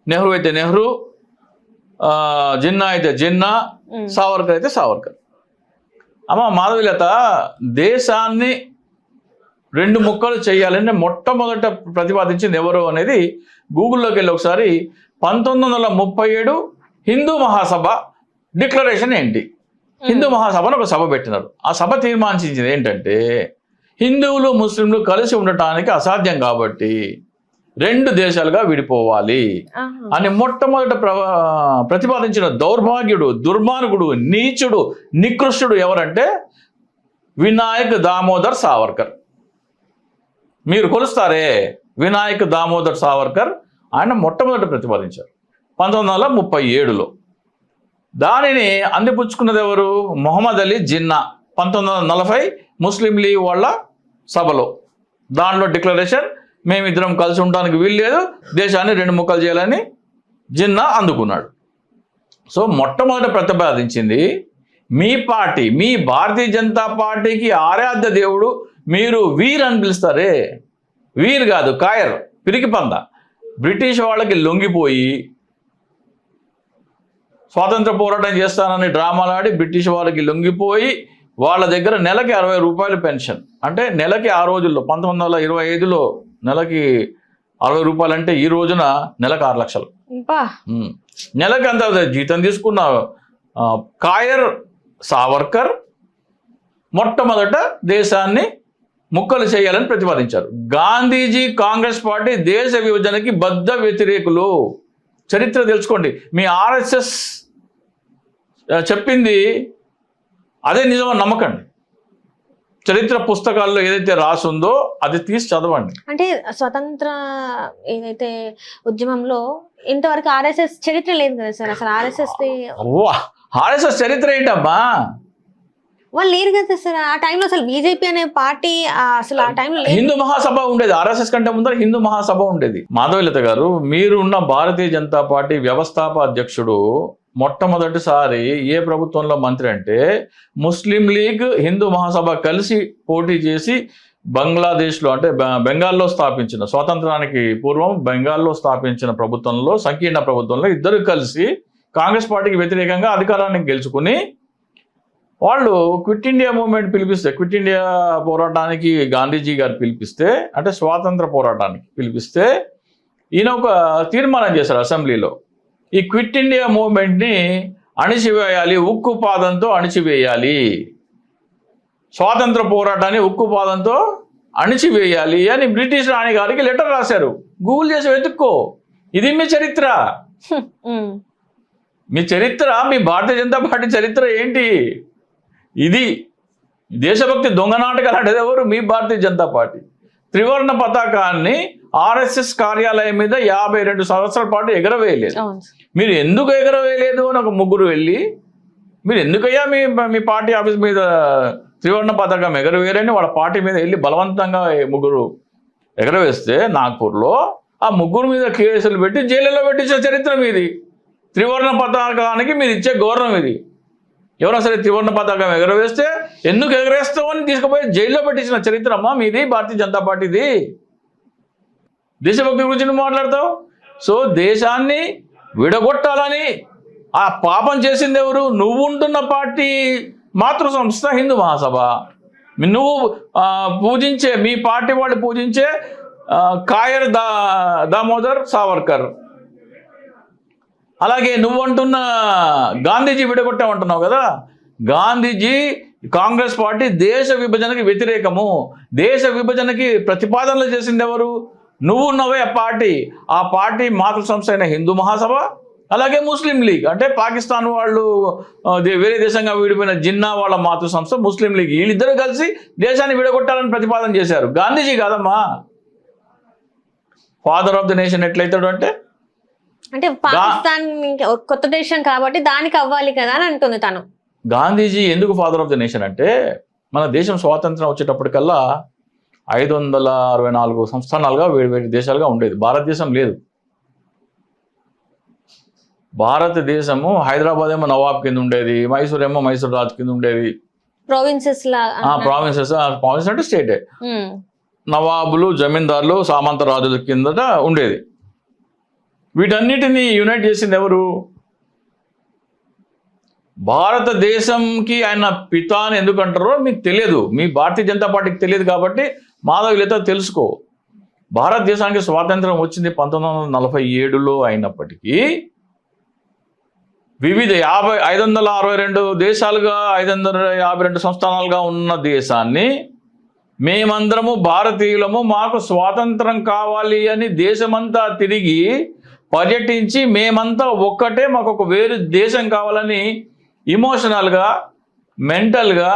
నెహ్రూ అయితే నెహ్రూ, జిన్నా అయితే జిన్నా, సావర్కర్ అయితే సావర్కర్. అమ్మ మాధవీలత, దేశాన్ని 2 ముక్కలు చేయాలని మొట్టమొదట ప్రతిపాదించింది ఎవరు అనేది గూగుల్లోకి వెళ్ళి ఒకసారి 1937 హిందూ మహాసభ డిక్లరేషన్ ఏంటి? హిందూ మహాసభను ఒక సభ పెట్టినారు. ఆ సభ తీర్మానించింది ఏంటంటే హిందువులు ముస్లింలు కలిసి ఉండటానికి అసాధ్యం కాబట్టి 2 దేశాలుగా విడిపోవాలి అని మొట్టమొదట ప్రతిపాదించిన దౌర్భాగ్యుడు, దుర్మార్గుడు, నీచుడు, నికృష్టుడు ఎవరంటే వినాయక్ దామోదర్ సావర్కర్. మీరు కొలుస్తారే వినాయక్ దామోదర్ సావర్కర్, ఆయన మొట్టమొదట ప్రతిపాదించారు 1937లో. దానిని అందిపుచ్చుకున్నది ఎవరు? మొహమ్మద్ అలీ జిన్నా 1940 ముస్లిం లీగ్ వాళ్ళ సభలో. దాంట్లో డిక్లరేషన్, మేమిద్దరం కలిసి ఉండడానికి వీల్లేదు, దేశాన్ని 2 ముక్కలు చేయాలని జిన్నా అందుకున్నాడు. సో మొట్టమొదట ప్రతిపాదించింది మీ పార్టీ, మీ భారతీయ జనతా పార్టీకి ఆరాధ్య దేవుడు మీరు వీర్ అని పిలుస్తారే, వీర్ కాదు కాయర్, పిరికిపంద. బ్రిటిష్ వాళ్ళకి లొంగిపోయి స్వాతంత్ర పోరాటం చేస్తానని డ్రామాలు ఆడి బ్రిటిష్ వాళ్ళకి లొంగిపోయి వాళ్ళ దగ్గర నెలకి 60 రూపాయలు పెన్షన్. అంటే నెలకి ఆ రోజుల్లో 1925లో నెలకి 60 రూపాయలు అంటే ఈ రోజున నెలకు 6 లక్షలు. నెలకి అంత జీతం తీసుకున్న కాయర్ సావర్కర్ మొట్టమొదట దేశాన్ని ముక్కలు చేయాలని ప్రతిపాదించారు. గాంధీజీ, కాంగ్రెస్ పార్టీ దేశ విభజనకి బద్ధ వ్యతిరేకులు. చరిత్ర తెలుసుకోండి. మీ ఆర్ఎస్ఎస్ చెప్పింది అదే నిజమని నమ్మకండి. చరిత్ర పుస్తకాల్లో ఏదైతే రాసుందో అది తీసి చదవండి. అంటే స్వతంత్ర ఏదైతే ఉద్యమంలో ఇంతవరకు ఆర్ఎస్ఎస్ చరిత్ర లేదు కదా సార్. అసలు ఆర్ఎస్ఎస్ చరిత్ర ఏంటమ్మా? వాళ్ళు లేరు కదా సార్ ఆ టైంలో. అసలు బీజేపీ అనే పార్టీ అసలు ఆ టైంలో హిందూ మహాసభ ఉండేది. ఆర్ఎస్ఎస్ కంటే ముందర హిందూ మహాసభ ఉండేది. మాధవీలత గారు, మీరున్న భారతీయ జనతా పార్టీ వ్యవస్థాపక అధ్యక్షుడు మొట్టమొదటిసారి ఏ ప్రభుత్వంలో మంత్రి అంటే ముస్లిం లీగ్, హిందూ మహాసభ కలిసి పోటీ చేసి బంగ్లాదేశ్లో అంటే బెంగాల్లో స్థాపించిన, స్వాతంత్రానికి పూర్వం బెంగాల్లో స్థాపించిన ప్రభుత్వంలో, సంకీర్ణ ప్రభుత్వంలో ఇద్దరు కలిసి కాంగ్రెస్ పార్టీకి వ్యతిరేకంగా అధికారాన్ని గెలుచుకుని వాళ్ళు క్విట్ ఇండియా మూవ్మెంట్ పిలిపిస్తే, క్విట్ ఇండియా పోరాటానికి గాంధీజీ గారు పిలిపిస్తే, అంటే స్వాతంత్ర పోరాటానికి పిలిపిస్తే ఈయన ఒక తీర్మానం చేశారు అసెంబ్లీలో. ఈ క్విట్ ఇండియా మూవ్మెంట్ని అణిచివేయాలి, ఉక్కు పాదంతో అణిచివేయాలి, స్వాతంత్ర పోరాటాన్ని ఉక్కు పాదంతో అణిచివేయాలి అని బ్రిటిష్ రాణి గారికి లెటర్ రాశారు. గూగుల్ చేసి వెతుక్కో. ఇది మీ చరిత్ర. మీ చరిత్ర, మీ భారతీయ జనతా పార్టీ చరిత్ర ఏంటి? ఇది దేశభక్తి దొంగ నాటకాలు ఆడేది ఎవరు? మీ భారతీయ జనతా పార్టీ. త్రివర్ణ పతాకాన్ని ఆర్ఎస్ఎస్ కార్యాలయం మీద 52 సంవత్సరాల పాటు ఎగరవేయలేదు. మీరు ఎందుకు ఎగరవేయలేదు అని ఒక ముగ్గురు వెళ్ళి, మీరు ఎందుకయ్యా మీ పార్టీ ఆఫీస్ మీద త్రివర్ణ పతాకం ఎగరవేయరని వాళ్ళ పార్టీ మీద వెళ్ళి బలవంతంగా ముగ్గురు ఎగరవేస్తే నాగ్పూర్లో ఆ ముగ్గురు మీద కేసులు పెట్టి జైలులో పెట్టించిన చరిత్ర మీది. త్రివర్ణ పతాకానికి మీరు ఇచ్చే గౌరవం ఇది. ఎవరైనా సరే త్రివర్ణ పతాకం ఎగరవేస్తే ఎందుకు ఎగరేస్తావు అని తీసుకుపోయి జైల్లో పెట్టించిన చరిత్ర అమ్మా మీది, భారతీయ జనతా పార్టీది. దేశభక్తి గురించి నువ్వు మాట్లాడతావు. సో దేశాన్ని విడగొట్టాలని ఆ పాపం చేసింది ఎవరు? నువ్వు ఉంటున్న పార్టీ మాతృ సంస్థ హిందూ మహాసభ. నువ్వు పూజించే, మీ పార్టీ వాళ్ళు పూజించే కాయర్ దామోదర్ సావర్కర్. అలాగే నువ్వు అంటున్న గాంధీజీ విడగొట్టామంటున్నావు కదా. గాంధీజీ, కాంగ్రెస్ పార్టీ దేశ విభజనకి వ్యతిరేకము. దేశ విభజనకి ప్రతిపాదనలు చేసింది ఎవరు? నువ్వు ఉన్నవే ఆ పార్టీ మాతృ సంస్థ అయిన హిందూ మహాసభ, అలాగే ముస్లిం లీగ్ అంటే పాకిస్తాన్ వాళ్ళు వేరే దేశంగా విడిపోయిన జిన్నా వాళ్ళ మాతృ సంస్థ ముస్లిం లీగ్. వీళ్ళిద్దరూ కలిసి దేశాన్ని విడగొట్టాలని ప్రతిపాదన చేశారు. గాంధీజీ కాదమ్మా. ఫాదర్ ఆఫ్ ద నేషన్ ఎట్లయితాడు అంటే పాకిస్తాన్ కొత్త దేశం కాబట్టి దానికి అవ్వాలి కదా అని అంటుంది తను. గాంధీజీ ఎందుకు ఫాదర్ ఆఫ్ ద నేషన్ అంటే మన దేశం స్వాతంత్రం వచ్చేటప్పటికల్లా 564 సంస్థానాలుగా వేడి దేశాలుగా ఉండేది. భారతదేశం లేదు. భారతదేశము హైదరాబాద్ ఏమో నవాబ్ కింద ఉండేది, మైసూర్ ఏమో మైసూర్ రాజు కింద ఉండేది. ప్రావిన్సెస్ అంటే స్టేటే. నవాబులు, జమీందారులు, సామంత రాజుల కిందట ఉండేది. వీటన్నిటిని యునైట్ చేసింది ఎవరు? భారతదేశంకి ఆయన పిత అని ఎందుకు అంటారో మీకు తెలియదు. మీ భారతీయ జనతా పార్టీకి తెలియదు కాబట్టి మాధవిలత తెలుసుకో. భారతదేశానికి స్వాతంత్రం వచ్చింది 1947లో అయినప్పటికీ వివిధ 562 దేశాలుగా 552 సంస్థానాలుగా ఉన్న దేశాన్ని మేమందరము భారతీయులము, మాకు స్వాతంత్రం కావాలి అని దేశమంతా తిరిగి పర్యటించి మేమంతా ఒక్కటే, మాకు ఒక వేరు దేశం కావాలని ఇమోషనల్గా, మెంటల్గా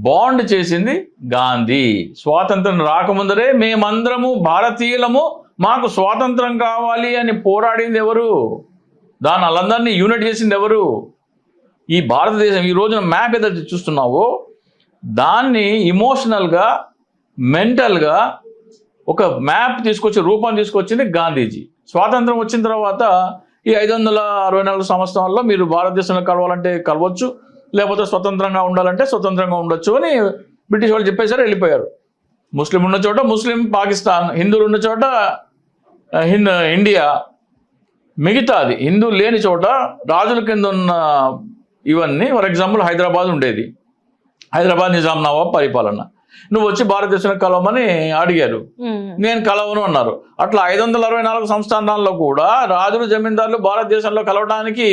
బాండ్ చేసింది గాంధీ. స్వాతంత్రం రాకముందరే మేమందరము భారతీయులము, మాకు స్వాతంత్రం కావాలి అని పోరాడింది ఎవరు? దాని వాళ్ళందరినీ యూనిట్ చేసింది ఎవరు? ఈ భారతదేశం. ఈ రోజున మ్యాప్ ఏదైతే చూస్తున్నావో దాన్ని ఇమోషనల్గా, మెంటల్గా ఒక మ్యాప్ తీసుకొచ్చి రూపం తీసుకొచ్చింది గాంధీజీ. స్వాతంత్రం వచ్చిన తర్వాత ఈ 564 సంవత్సరాల్లో మీరు భారతదేశంలో కలవాలంటే కలవచ్చు, లేకపోతే స్వతంత్రంగా ఉండాలంటే స్వతంత్రంగా ఉండొచ్చు అని బ్రిటిష్ వాళ్ళు చెప్పేశారు, వెళ్ళిపోయారు. ముస్లిం ఉన్న చోట ముస్లిం పాకిస్తాన్, హిందువులు ఉన్న చోట ఇండియా, మిగతాది హిందూ లేని చోట రాజుల కింద ఉన్న ఇవన్నీ. ఫర్ ఎగ్జాంపుల్ హైదరాబాద్ ఉండేది, హైదరాబాద్ నిజాం నవాబ్ పరిపాలన. నువ్వు వచ్చి భారతదేశంలో కలవమని అడిగారు, నేను కలవను అన్నారు. అట్లా 564 సంస్థానాల్లో కూడా రాజులు, జమీందారులు భారతదేశంలో కలవడానికి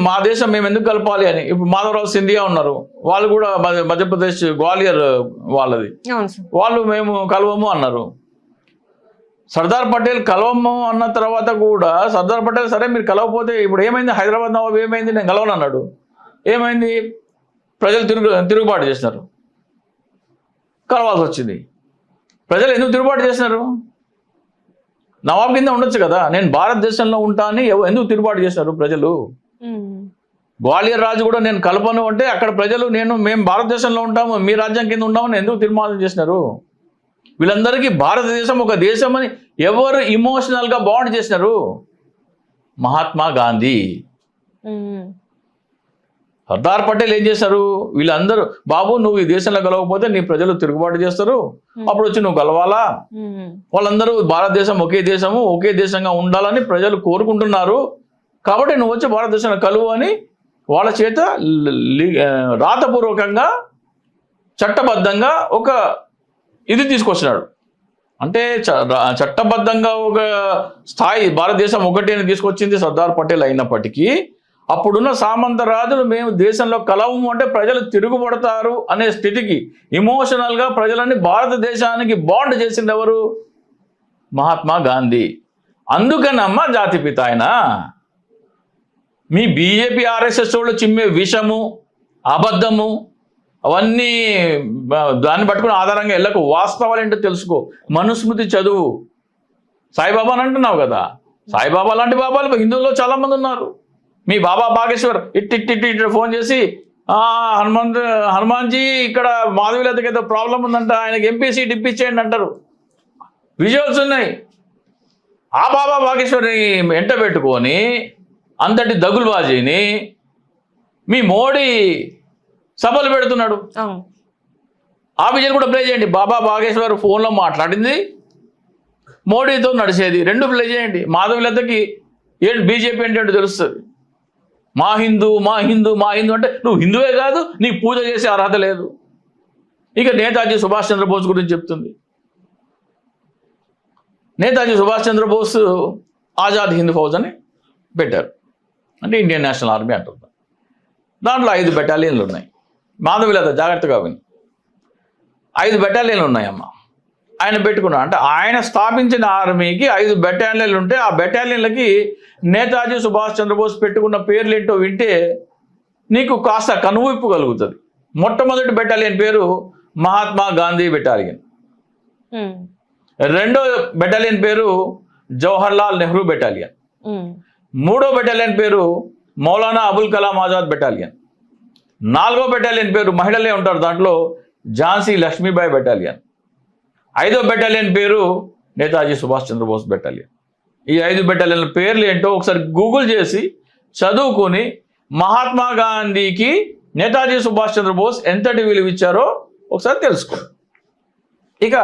మా దేశం మేము ఎందుకు కలపాలి అని. ఇప్పుడు మాధవరావు సింధియా ఉన్నారు, వాళ్ళు కూడా మధ్యప్రదేశ్ గ్వాలియర్ వాళ్ళది, వాళ్ళు మేము కలవము అన్నారు. సర్దార్ పటేల్ కలవము అన్న తర్వాత కూడా సర్దార్ పటేల్ సరే మీరు కలవకపోతే ఇప్పుడు ఏమైంది, హైదరాబాద్ నవాబ్ ఏమైంది, నేను కలవను అన్నాడు. ఏమైంది? ప్రజలు తిరుగుబాటు చేసినారు, కలవాల్సి వచ్చింది. ప్రజలు ఎందుకు తిరుగుబాటు చేసినారు? నవాబ్ కింద ఉండొచ్చు కదా, నేను భారతదేశంలో ఉంటా అని ఎందుకు తిరుగుబాటు చేసినారు ప్రజలు? గ్వాలియర్ రాజు కూడా నేను కలపను అంటే అక్కడ ప్రజలు మేము భారతదేశంలో ఉంటాము, మీ రాజ్యం కింద ఉంటామని ఎందుకు తీర్మానం చేసినారు? వీళ్ళందరికీ భారతదేశం ఒక దేశం అని ఎవరు ఇమోషనల్గా బాండ్ చేసినారు? మహాత్మా గాంధీ. సర్దార్ పటేల్ ఏం చేశారు? వీళ్ళందరూ బాబు నువ్వు ఈ దేశంలో కలవకపోతే నీ ప్రజలు తిరుగుబాటు చేస్తారు, అప్పుడు వచ్చి నువ్వు కలవాలా? వాళ్ళందరూ భారతదేశం ఒకే దేశము, ఒకే దేశంగా ఉండాలని ప్రజలు కోరుకుంటున్నారు, కాబట్టి నువ్వు వచ్చి భారతదేశంలో కలువు అని వాళ్ళ చేత రాతపూర్వకంగా, చట్టబద్ధంగా ఒక ఇది తీసుకొచ్చినాడు. అంటే చట్టబద్ధంగా ఒక స్థాయి భారతదేశం ఒకటి అని తీసుకొచ్చింది సర్దార్ పటేల్. అయినప్పటికీ అప్పుడున్న సామంత రాజులు మేము దేశంలో కలవము అంటే ప్రజలు తిరుగుబడతారు అనే స్థితికి ఇమోషనల్గా ప్రజలని భారతదేశానికి బాండ్ చేసింది ఎవరు? మహాత్మా గాంధీ. అందుకనమ్మా జాతిపిత ఆయన. మీ బీజేపీ, ఆర్ఎస్ఎస్ వాళ్ళు చిమ్మే విషము, అబద్ధము అవన్నీ దాన్ని పట్టుకుని ఆధారంగా వెళ్ళకు. వాస్తవాలు ఏంటో తెలుసుకో, మనుస్మృతి చదువు. సాయిబాబా అని అంటున్నావు కదా, సాయిబాబా లాంటి బాబాలు హిందువుల్లో చాలామంది ఉన్నారు. మీ బాబా బాగేశ్వర్ ఇట్టి ఫోన్ చేసి హనుమాన్జీ ఇక్కడ మాధవీలతకి ఏదో ప్రాబ్లం ఉందంట, ఆయనకి ఎంపీ సీట్ ఇప్పించేయండి అంటారు. విజువల్స్ ఉన్నాయి. ఆ బాబా బాగేశ్వరిని వెంట పెట్టుకొని అంతటి దగులుబాజీని మీ మోడీ సభలు పెడుతున్నాడు. ఆ విజయం కూడా ప్లే చేయండి. బాబా బాగేశ్వర్ ఫోన్లో మాట్లాడింది, మోడీతో నడిచేది, రెండు ప్లే చేయండి. మాధవీలతకి ఏంటి బీజేపీ అంటే తెలుస్తుంది. మా హిందూ మా హిందూ మా హిందూ అంటే నువ్వు హిందువే కాదు, నీకు పూజ చేసే అర్హత లేదు. ఇక నేతాజీ సుభాష్ చంద్రబోస్ గురించి చెప్తుంది. నేతాజీ సుభాష్ చంద్రబోస్ ఆజాద్ హింద్ ఫౌజ్ అని పెట్టారు, అంటే ఇండియన్ నేషనల్ ఆర్మీ అంటుంది. దాంట్లో 5 బెటాలియన్లు ఉన్నాయి. మాధవీలత జాగ్రత్తగా విని, 5 బెటాలియన్లు ఉన్నాయమ్మ. ఆయన పెట్టుకున్నాడు అంటే ఆయన స్థాపించిన ఆర్మీకి 5 బెటాలియన్లు ఉంటే ఆ బెటాలియన్లకి నేతాజీ సుభాష్ చంద్రబోస్ పెట్టుకున్న పేర్లు ఏంటో వింటే నీకు కాస్త కనువిప్పు కలుగుతుంది. మొట్టమొదటి బెటాలియన్ పేరు మహాత్మా గాంధీ బెటాలియన్, రెండో బెటాలియన్ పేరు జవహర్లాల్ నెహ్రూ బెటాలియన్, మూడో బెటాలియన్ పేరు మౌలానా అబుల్ కలాం ఆజాద్ బెటాలియన్, నాలుగో బెటాలియన్ పేరు మహిళలే ఉంటారు దాంట్లో ఝాన్సీ లక్ష్మీబాయి బెటాలియన్, ఐదో బెటాలియన్ పేరు నేతాజీ సుభాష్ చంద్రబోస్ బెటాలియన్. ఈ 5 బెటాలియన్ల పేర్లు ఏంటో ఒకసారి గూగుల్ చేసి చదువుకొని మహాత్మా గాంధీకి నేతాజీ సుభాష్ చంద్రబోస్ ఎంతటి విలువ ఇచ్చారో ఒకసారి తెలుసుకో. ఇక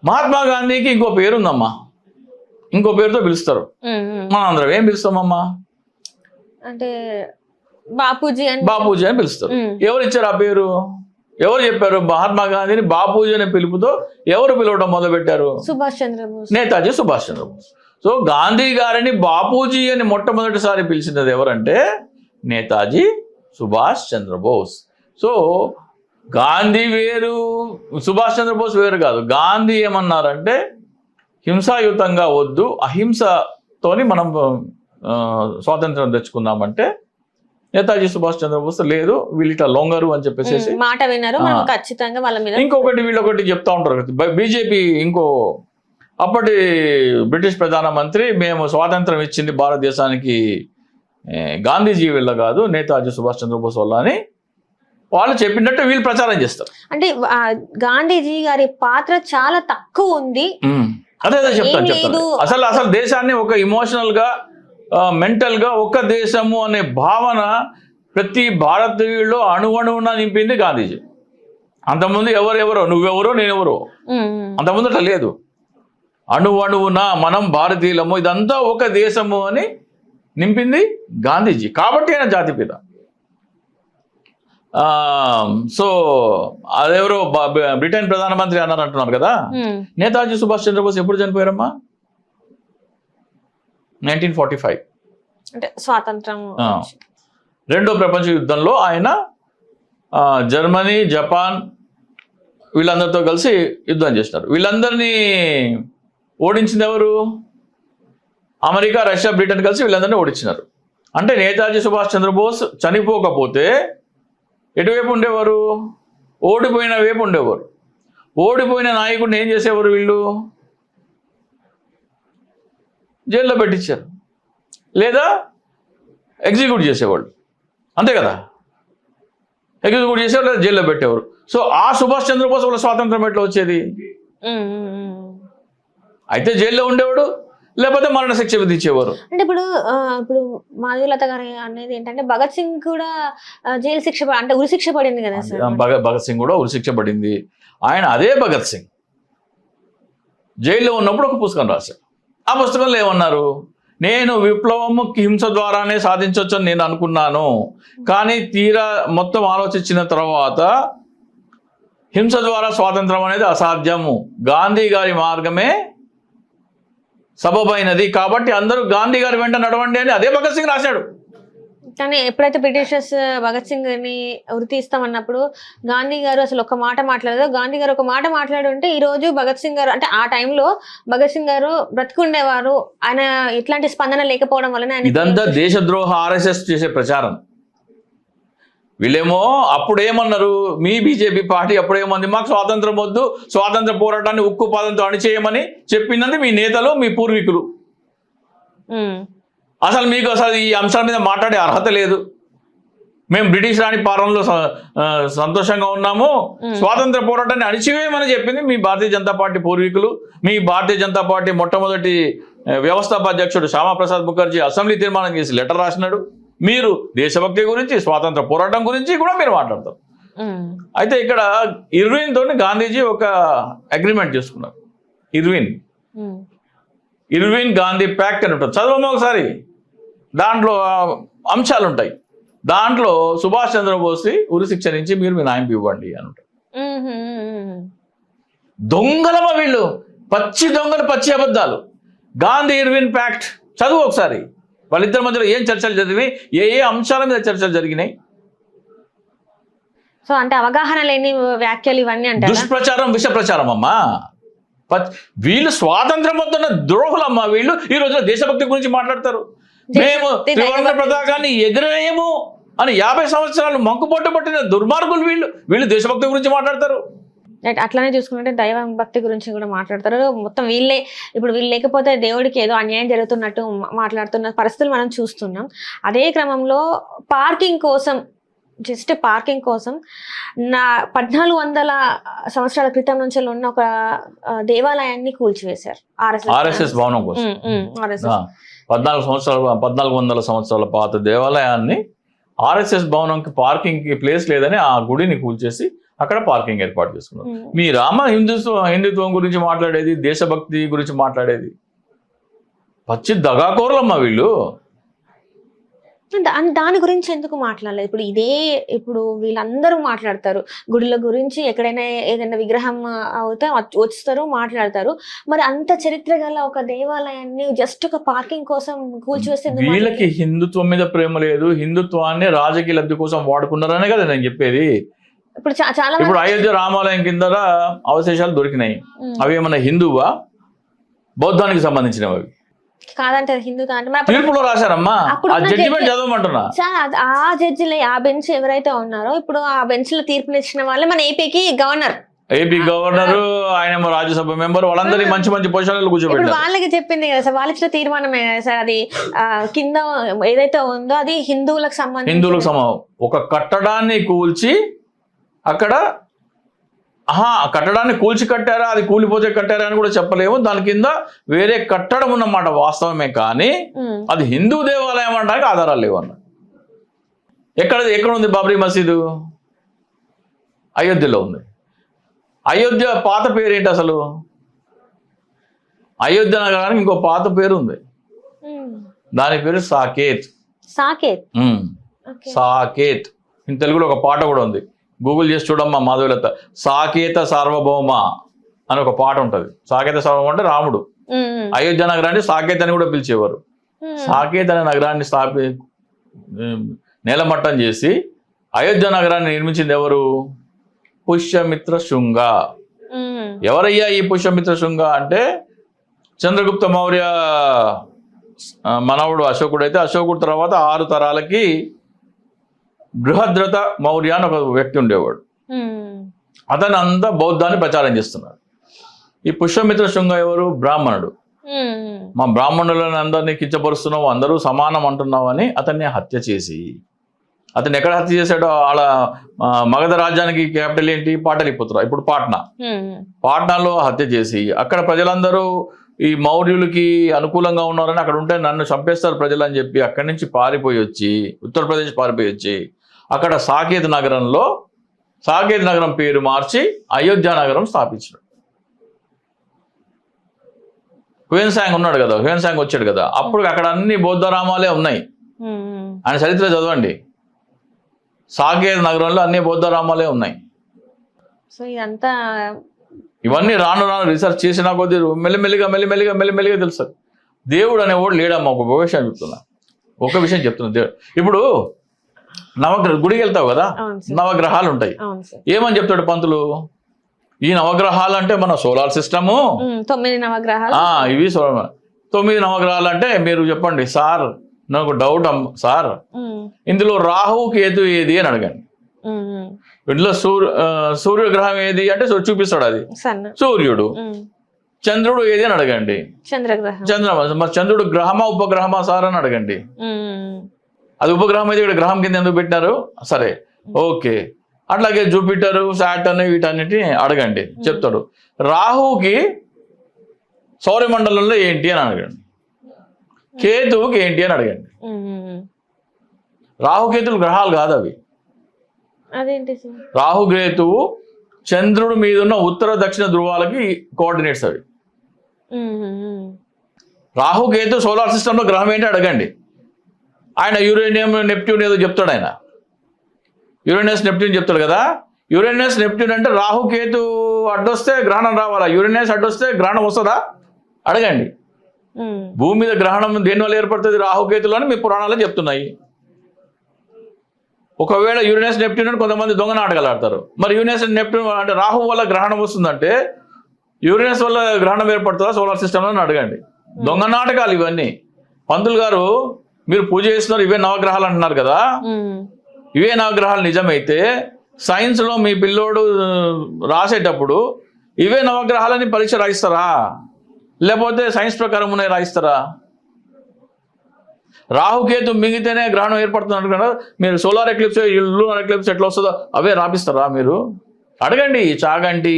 మహాత్మా గాంధీకి ఇంకో పేరు ఉందమ్మా, ఇంకో పేరుతో పిలుస్తారు. మన అందరం ఏం పిలుస్తామమ్మా అంటే బాపూజీ అని పిలుస్తారు. ఎవరు ఇచ్చారు ఆ పేరు? ఎవరు చెప్పారు? మహాత్మా గాంధీని బాపూజీ అనే పిలుపుతో ఎవరు పిలవడం మొదలు పెట్టారు? సుభాష్ చంద్రబోస్, నేతాజీ సుభాష్ చంద్రబోస్. సో గాంధీ గారిని బాపూజీ అని మొట్టమొదటిసారి పిలిచినది ఎవరంటే నేతాజీ సుభాష్ చంద్రబోస్. సో గాంధీ వేరు, సుభాష్ చంద్రబోస్ వేరు కాదు. గాంధీ ఏమన్నారంటే హింసాయుతంగా వద్దు, అహింసతోని మనం స్వాతంత్రం తెచ్చుకుందామంటే నేతాజీ సుభాష్ చంద్రబోస్ లేదు, వీళ్ళు ఇట్లా లొంగరు అని చెప్పేసి మాట విన్నారు. ఖచ్చితంగా వాళ్ళ మీద ఇంకొకటి వీళ్ళొకటి చెప్తా ఉంటారు. బీజేపీ ఇంకో అప్పటి బ్రిటిష్ ప్రధానమంత్రి, మేము స్వాతంత్రం ఇచ్చింది భారతదేశానికి గాంధీజీ వల్ల కాదు, నేతాజీ సుభాష్ చంద్రబోస్ వల్ల అని వాళ్ళు చెప్పినట్టు వీళ్ళు ప్రచారం చేస్తారు. అంటే గాంధీజీ గారి పాత్ర చాలా తక్కువ ఉంది. అదే చెప్తాను. అసలు దేశాన్ని ఒక ఇమోషనల్ గా మెంటల్ గా ఒక దేశము అనే భావన ప్రతి భారతీయుల్లో అణువణువున నింపింది గాంధీజీ. అంతకుముందు ఎవరెవరో, నువ్వెవరో నేనెవరో, అంతకుముందు అట్లా లేదు. అణువణువున మనం భారతీయులము, ఇదంతా ఒక దేశము అని నింపింది గాంధీజీ. కాబట్టి ఆయన జాతిపిత. సో అదెవరో బ్రిటన్ ప్రధానమంత్రి అన్నారంటున్నారు కదా, నేతాజీ సుభాష్ చంద్రబోస్ ఎప్పుడు చనిపోయారమ్మా? 1945, అంటే స్వాతంత్రం. రెండో ప్రపంచ యుద్ధంలో ఆయన జర్మనీ, జపాన్ వీళ్ళందరితో కలిసి యుద్ధం చేసినారు. వీళ్ళందరినీ ఓడించింది ఎవరు? అమెరికా, రష్యా, బ్రిటన్ కలిసి వీళ్ళందరినీ ఓడించినారు. అంటే నేతాజీ సుభాష్ చంద్రబోస్ చనిపోకపోతే ఎటువైపు ఉండేవారు? ఓడిపోయిన వైపు ఉండేవారు. ఓడిపోయిన నాయకుడిని ఏం చేసేవారు వీళ్ళు? జైల్లో పెట్టించారు, లేదా ఎగ్జిక్యూట్ చేసేవాళ్ళు, అంతే కదా. ఎగ్జిక్యూట్ చేసేవారు లేదా జైల్లో పెట్టేవారు. సో ఆ సుభాష్ చంద్రబోస్ వల్ల స్వాతంత్రం ఎట్లా వచ్చేది? అయితే జైల్లో ఉండేవాడు, లేకపోతే మరణ శిక్ష విధించేవారు. అంటే ఇప్పుడు మాధవీలత గారు అనేది ఏంటంటే భగత్ సింగ్ కూడా జైలు శిక్ష, అంటే ఉరిశిక్ష పడింది కదా సార్. భగత్ సింగ్ కూడా ఉరిశిక్ష పడింది. ఆయన అదే భగత్ సింగ్ జైల్లో ఉన్నప్పుడు ఒక పుస్తకం రాశారు. ఆ పుస్తకంలో ఏమన్నారు? నేను విప్లవము హింస ద్వారానే సాధించవచ్చు అని నేను అనుకున్నాను, కానీ తీరా మొత్తం ఆలోచించిన తర్వాత హింస ద్వారా స్వాతంత్రం అనేది అసాధ్యము, గాంధీ గారి మార్గమే సబబైనది, కాబట్టి అందరూ గాంధీ గారి వెంట నడవండి అని అదే భగత్ సింగ్ రాశాడు. కానీ ఎప్పుడైతే బ్రిటిషర్స్ భగత్ సింగ్ ని ఉరి తీస్తామన్నప్పుడు గాంధీ గారు అసలు ఒక మాట మాట్లాడదు. గాంధీ గారు ఒక మాట మాట్లాడి ఉంటే ఈ రోజు భగత్ సింగ్ గారు, అంటే ఆ టైంలో భగత్ సింగ్ గారు బ్రతుకుండేవారు. ఆయన ఇట్లాంటి స్పందన లేకపోవడం వలన ఇదంతా దేశద్రోహ RSS చేసే ప్రచారం. వీళ్ళేమో అప్పుడేమన్నారు, మీ బీజేపీ పార్టీ అప్పుడేమంది, మాకు స్వాతంత్రం వద్దు, స్వాతంత్ర పోరాటాన్ని ఉక్కు పాదంతో అణిచేయమని చెప్పిందంటే మీ నేతలు, మీ పూర్వీకులు. అసలు మీకు అసలు ఈ అంశాల మీద మాట్లాడే అర్హత లేదు. మేము బ్రిటిష్ రాణి పాలనలో సంతోషంగా ఉన్నాము, స్వాతంత్ర పోరాటాన్ని అణిచివేయమని చెప్పింది మీ భారతీయ జనతా పార్టీ పూర్వీకులు. మీ భారతీయ జనతా పార్టీ మొట్టమొదటి వ్యవస్థాపక అధ్యక్షుడు శ్యామాప్రసాద్ ముఖర్జీ అసెంబ్లీ తీర్మానం చేసి లెటర్ రాసినాడు. మీరు దేశభక్తి గురించి, స్వాతంత్ర పోరాటం గురించి కూడా మీరు మాట్లాడతారు. అయితే ఇక్కడ ఇర్విన్ తోని గాంధీజీ ఒక అగ్రిమెంట్ చేసుకున్నారు. ఇర్విన్ గాంధీ ప్యాక్ట్ అని ఉంటుంది, చదవమ్మా ఒకసారి. దాంట్లో అంశాలు ఉంటాయి. దాంట్లో సుభాష్ చంద్రబోస్ ఉరిశిక్ష నుంచి మీరు మీ న్యాయం ఇవ్వండి అని ఉంటారు. దొంగలమా వీళ్ళు, పచ్చి దొంగలు, పచ్చి అబద్ధాలు. గాంధీ ఇర్విన్ ప్యాక్ట్ చదువు ఒకసారి. వాళ్ళిద్దరి మధ్యలో ఏం చర్చలు జరిగినాయి, ఏ ఏ అంశాల మీద చర్చలు జరిగినాయి. సో అంటే అవగాహన లేని వ్యాఖ్యలు ఇవన్నీ అంటే దుష్ప్రచారం, విష ప్రచారం అమ్మా. వీళ్ళు స్వాతంత్రం వద్దన్న ద్రోహులమ్మా వీళ్ళు. ఈ రోజున దేశభక్తి గురించి మాట్లాడతారు. మేము త్రివర్ణ పతాకాన్ని ఎగరేయము అని 50 సంవత్సరాలు మంకుపట్టు పట్టిన దుర్మార్గులు వీళ్ళు దేశభక్తి గురించి మాట్లాడతారు. అట్లానే చూసుకుంటే దైవ భక్తి గురించి కూడా మాట్లాడతారు. మొత్తం వీళ్ళే, ఇప్పుడు వీళ్ళు లేకపోతే దేవుడికి ఏదో అన్యాయం జరుగుతున్నట్టు మాట్లాడుతున్న పరిస్థితులు మనం చూస్తున్నాం. అదే క్రమంలో పార్కింగ్ కోసం, జస్ట్ పార్కింగ్ కోసం 1400 సంవత్సరాల క్రితం నుంచి ఉన్న ఒక దేవాలయాన్ని కూల్చివేశారు. ఆర్ఎస్ఎస్ భవనం కోసం 1400 సంవత్సరాల పాత దేవాలయాన్ని, ఆర్ఎస్ఎస్ భవనంకి పార్కింగ్ కి ప్లేస్ లేదని ఆ గుడిని కూల్చేసి అక్కడ పార్కింగ్ ఏర్పాటు చేసుకున్నారు. మీ రామ హిందుత్వం గురించి మాట్లాడేది, దేశభక్తి గురించి మాట్లాడేది పచ్చి దగాకోరులమ్మా వీళ్ళు. దాని గురించి ఎందుకు మాట్లాడలేదు? ఇప్పుడు వీళ్ళందరూ మాట్లాడతారు గుడిల గురించి. ఎక్కడైనా ఏదైనా విగ్రహం అవుతే వస్తారు, మాట్లాడతారు. మరి అంత చరిత్ర గల ఒక దేవాలయాన్ని జస్ట్ ఒక పార్కింగ్ కోసం కూల్చివేస్తే వీళ్ళకి హిందుత్వం మీద ప్రేమ లేదు, హిందుత్వాన్ని రాజకీయ లబ్ధి కోసం వాడుకున్నారనే కదా నేను చెప్పేది. ఇప్పుడు చాలా ఇప్పుడు అయోధ్య రామాలయం కింద అవశేషాలు దొరికినాయి. అవి ఏమన్నా హిందువా, బౌద్ధానికి సంబంధించినవి? అవి కాదంటే హిందూ తీర్పులో రాశారమ్మా. ఆ జడ్జిమెంట్ చదవమంటున్నా. ఆ జడ్జిలో ఆ బెంచ్ ఎవరైతే ఉన్నారో, ఇప్పుడు ఆ బెంచ్ లో తీర్పులు ఇచ్చిన వాళ్ళే మన ఏపీ గవర్నర్, ఆయన రాజ్యసభ మెంబర్, వాళ్ళందరినీ మంచి మంచి పొజిషన్లు కూర్చోబెట్టారు. వాళ్ళకి చెప్పింది కదా సార్, వాళ్ళు ఇచ్చిన తీర్మానమే కదా సార్ అది. కింద ఏదైతే ఉందో అది హిందువులకు సంబంధించి ఒక కట్టడాన్ని కూల్చి అక్కడ కట్టడాన్ని కూల్చి కట్టారా, అది కూలిపోతే కట్టారా అని కూడా చెప్పలేము. దాని కింద వేరే కట్టడం ఉన్నమాట వాస్తవమే, కానీ అది హిందూ దేవాలయం అనడానికి ఆధారాలు లేవు అన్న. ఎక్కడ ఉంది బాబ్రీ మసీదు? అయోధ్యలో ఉంది. అయోధ్య పాత పేరు ఏంటి అసలు? అయోధ్య నగరానికి ఇంకో పాత పేరు ఉంది, దాని పేరు సాకేత్. సాకేత్ తెలుగులో ఒక పాట కూడా ఉంది, గూగుల్ చేసి చూడమ్మా మాధవలత. సాకేత సార్వభౌమ అని ఒక పాట ఉంటుంది. సాకేత సార్వభౌమ అంటే రాముడు. అయోధ్య నగరాన్ని సాకేత్ అని కూడా పిలిచేవారు. సాకేత్ అనే నగరాన్ని నేలమట్టం చేసి అయోధ్య నగరాన్ని నిర్మించింది ఎవరు? పుష్యమిత్ర శుంగ. ఎవరయ్యా ఈ పుష్యమిత్ర శుంగ అంటే చంద్రగుప్త మౌర్య మనవుడు అశోకుడు. అయితే అశోకుడు తర్వాత 6 తరాలకి బృహద్రథ మౌర్య అని ఒక వ్యక్తి ఉండేవాడు. అతను అంతా బౌద్ధాన్ని ప్రచారం చేస్తున్నాడు. ఈ పుష్యమిత్ర శుంగ ఎవరు? బ్రాహ్మణుడు. మా బ్రాహ్మణులను అందరినీ కించపరుస్తున్నావు, అందరూ సమానం అంటున్నావు అని అతన్ని హత్య చేసి, అతను ఎక్కడ హత్య చేశాడో ఆడ మగధ రాజ్యానికి క్యాపిటల్ ఏంటి? పాటలీపుత్ర, ఇప్పుడు పాట్నాలో హత్య చేసి అక్కడ ప్రజలందరూ ఈ మౌర్యులకి అనుకూలంగా ఉన్నారని, అక్కడ ఉంటే నన్ను చంపేస్తారు ప్రజలు అని చెప్పి అక్కడి నుంచి పారిపోయి వచ్చి, ఉత్తరప్రదేశ్ పారిపోయి వచ్చి అక్కడ సాకేత్ నగరం పేరు మార్చి అయోధ్య నగరం స్థాపించాడు. హ్యూయన్సాంగ్ ఉన్నాడు కదా, హ్యూయన్సాంగ్ వచ్చాడు కదా, అప్పుడు అక్కడ అన్ని బౌద్ధ రామాలే ఉన్నాయి. ఆయన చరిత్ర చదవండి. సాకేత్ నగరంలో అన్ని బౌద్ధ రామాలే ఉన్నాయి. సో ఇదంతా ఇవన్నీ రాను రీసెర్చ్ చేసినా కొద్ది మెల్లిమెల్లిగా తెలుసు. దేవుడు అనేవాడు లేడమ్మా. ఒక విషయం చెప్తున్నా, దేవుడు ఇప్పుడు గుడికి వెళ్తావు కదా, నవగ్రహాలు ఉంటాయి. ఏమని చెప్తాడు పంతులు? ఈ నవగ్రహాలు అంటే మన సోలార్ సిస్టము, 9 నవగ్రహాలు. ఇవి 9 నవగ్రహాలు అంటే మీరు చెప్పండి సార్, నాకు డౌట్ సార్, ఇందులో రాహు కేతు ఏది అని అడగండి. ఇందులో సూర్యగ్రహం ఏది అంటే చూపిస్తాడు, అది సూర్యుడు. చంద్రుడు ఏది అని అడగండి, చంద్రగ్రహం. మరి చంద్రుడు గ్రహమా ఉపగ్రహమా సార్ అని అడగండి. అది ఉపగ్రహం అయితే ఇక్కడ గ్రహం కింద ఎందుకు పెట్టినారు? సరే ఓకే. అట్లాగే జూపిటర్, సాటర్న్ వీటన్నిటిని అడగండి, చెప్తాడు. రాహుకి సౌరమండలంలో ఏంటి అని అడగండి, కేతువుకి ఏంటి అని అడగండి. రాహుకేతువులు గ్రహాలు కాదు అవి. అదేంటి? రాహుకేతువు చంద్రుడి మీద ఉన్న ఉత్తర దక్షిణ ధ్రువాలకి కోఆర్డినేట్స్ అవి. రాహుకేతు సోలార్ సిస్టంలో గ్రహం ఏంటి అడగండి. ఆయన యురేనియం, నెప్ట్యూన్ ఏదో చెప్తాడు. ఆయన యురేనస్, నెప్ట్యూన్ చెప్తాడు కదా. యురేనస్, నెప్ట్యూన్ అంటే రాహుకేతు అడ్డొస్తే గ్రహణం రావాలా? యురేనస్ అడ్డొస్తే గ్రహణం వస్తుందా అడగండి. భూమి మీద గ్రహణం దేనివల్ల ఏర్పడుతుంది? రాహుకేతులు అని మీ పురాణాలు చెప్తున్నాయి. ఒకవేళ యురేనస్, నెప్ట్యూన్ అని కొంతమంది దొంగ నాటకాలు ఆడతారు. మరి యురేనస్, నెప్ట్యూన్ అంటే రాహు వల్ల గ్రహణం వస్తుందంటే యురేనస్ వల్ల గ్రహణం ఏర్పడుతుందా సోలార్ సిస్టంలో అని అడగండి. దొంగ నాటకాలు ఇవన్నీ. పంతులు గారు మీరు పూజ చేస్తున్నారు, ఇవే నవగ్రహాలు అంటున్నారు కదా. ఇవే నవగ్రహాలు నిజమైతే సైన్స్లో మీ పిల్లోడు రాసేటప్పుడు ఇవే నవగ్రహాలని పరీక్ష రాయిస్తారా? లేకపోతే సైన్స్ ప్రకారం ఉన్నాయి రాయిస్తారా? రాహుకేతు మింగితేనే గ్రహణం ఏర్పడుతుంది కదా. మీరు సోలార్ ఎక్లిప్స్, లూనార్ ఎక్లిప్స్ ఎట్లా వస్తుందో అవే రాపిస్తారా మీరు? అడగండి. చాగంటి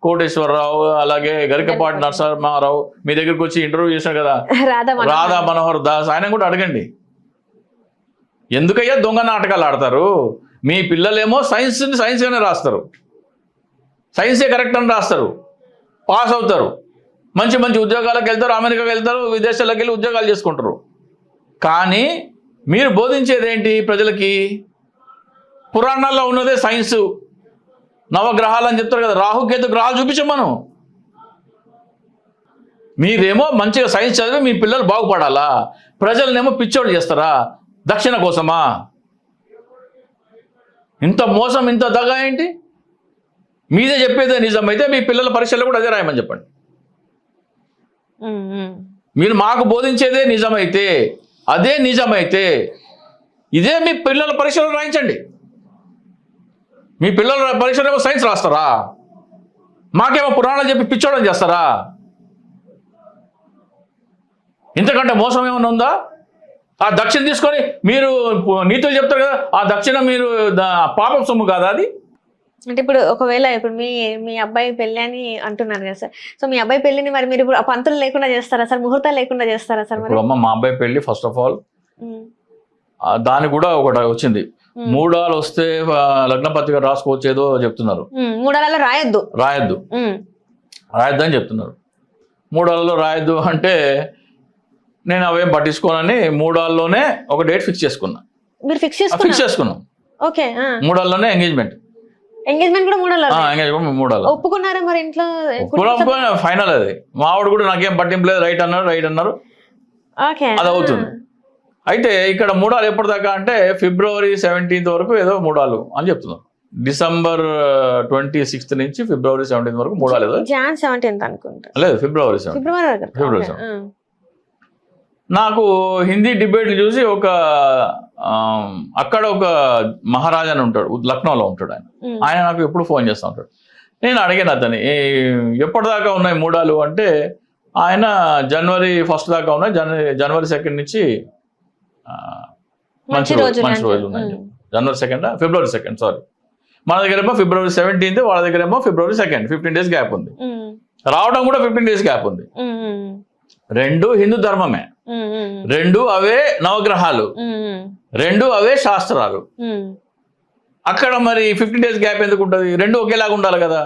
కోటేశ్వరరావు, అలాగే గరికపాటి నరసింహారావు మీ దగ్గరికి వచ్చి ఇంటర్వ్యూ చేశారు కదా, రాధా మనోహర్ దాస్, ఆయన కూడా అడగండి. ఎందుకయ్యా దొంగ నాటకాలు ఆడతారు? మీ పిల్లలేమో సైన్స్గానే రాస్తారు, సైన్సే కరెక్ట్ అని రాస్తారు, పాస్ అవుతారు, మంచి మంచి ఉద్యోగాలకు వెళ్తారు, అమెరికాకి వెళ్తారు, విదేశాలకు వెళ్ళి ఉద్యోగాలు చేసుకుంటారు. కానీ మీరు బోధించేది ఏంటి ప్రజలకి? పురాణాల్లో ఉన్నదే సైన్సు, నవగ్రహాలు అని చెప్తారు కదా. రాహుకేతు గ్రహాలు చూపించమను. మీరేమో మంచిగా సైన్స్ చదివి మీ పిల్లలు బాగుపడాలా, ప్రజలనేమో పిచ్చోళ్ళు చేస్తారా దక్షిణ కోసమా? ఇంత మోసం, ఇంత దగా ఏంటి? మీదే చెప్పేదే నిజమైతే మీ పిల్లల పరీక్షలు కూడా అదే రాయమని చెప్పండి. మీరు మాకు బోధించేదే నిజమైతే, అదే నిజమైతే ఇదే మీ పిల్లల పరీక్షలు రాయించండి. మీ పిల్లల పరీక్షలు ఏమో సైన్స్ రాస్తారా? మాకేమో పురాణాలు చెప్పి పిచ్చోడం చేస్తారా? ఇంతకంటే మోసం ఏమైనా ఉందా? ఆ దక్షిణ తీసుకొని మీరు నీతులు చెప్తారు కదా, ఆ దక్షిణ మీరు పాపం సొమ్ము కాదా అది? అంటే ఇప్పుడు ఒకవేళ ఇప్పుడు మీ అబ్బాయి పెళ్లి అని అంటున్నారు కదా సార్. సో మీ అబ్బాయి పెళ్లిని మరి మీరు ఇప్పుడు పంతులు లేకుండా చేస్తారా సార్? ముహూర్తాలు లేకుండా చేస్తారా సార్? ఇప్పుడు అమ్మ, మా అబ్బాయి పెళ్లి ఫస్ట్ ఆఫ్ ఆల్ దానికి కూడా ఒకటి వచ్చింది. మూడాలు వస్తే లగ్న పత్రిక రాసుకోవచ్చు ఏదో చెప్తున్నారు. మూడాలలో రాయొద్దు అని చెప్తున్నారు. మూడాలలో రాయొద్దు అంటే నేను అవేం పట్టించుకోనని మూడాల్లోనే ఒక డేట్ ఫిక్స్ చేసుకున్నా. మీరు ఫిక్స్ చేసుకున్నాం. ఓకే. మూడాల్లోనే ఎంగేజ్మెంట్ కూడా మూడాలు ఒప్పుకున్నారా మరి ఇంట్లో? ఫైనల్ అది. మావాడు కూడా నాకేం పట్టింపు లేదు, రైట్ అన్నారు. అది అవుతుంది. అయితే ఇక్కడ మూడాలు ఎప్పటిదాకా అంటే ఫిబ్రవరి 17th వరకు ఏదో మూడాలు అని చెప్తున్నారు. డిసెంబర్ 26th నుంచి ఫిబ్రవరి 17th వరకు మూడాలు. ఏదో జాన్ 17th అనుకుంటా. లేదు, ఫిబ్రవరి 17th. నాకు హిందీ డిబేట్లు చూసి అక్కడ ఒక మహారాజా అని ఉంటాడు, లక్నోలో ఉంటాడు. ఆయన నాకు ఎప్పుడు ఫోన్ చేస్తూ ఉంటాడు. నేను అడిగాను అతని, ఎప్పటిదాకా ఉన్నాయి మూడాలు అంటే ఆయన January 1st దాకా ఉన్నాయి, January 2nd నుంచి మంచి రోజులు ఉన్నాయి. January 2nd, February 2nd, sorry. మన దగ్గర ఏమో February 17th, వాళ్ళ దగ్గర ఏమో February 2nd. 15 days గ్యాప్ ఉంది. రావడం కూడా 15 days గ్యాప్ ఉంది. రెండు హిందూ ధర్మమే, రెండు అవే నవగ్రహాలు, రెండు అవే శాస్త్రాలు. అక్కడ మరి 15 days గ్యాప్ ఎందుకు ఉంటుంది? రెండు ఒకేలాగా ఉండాలి కదా.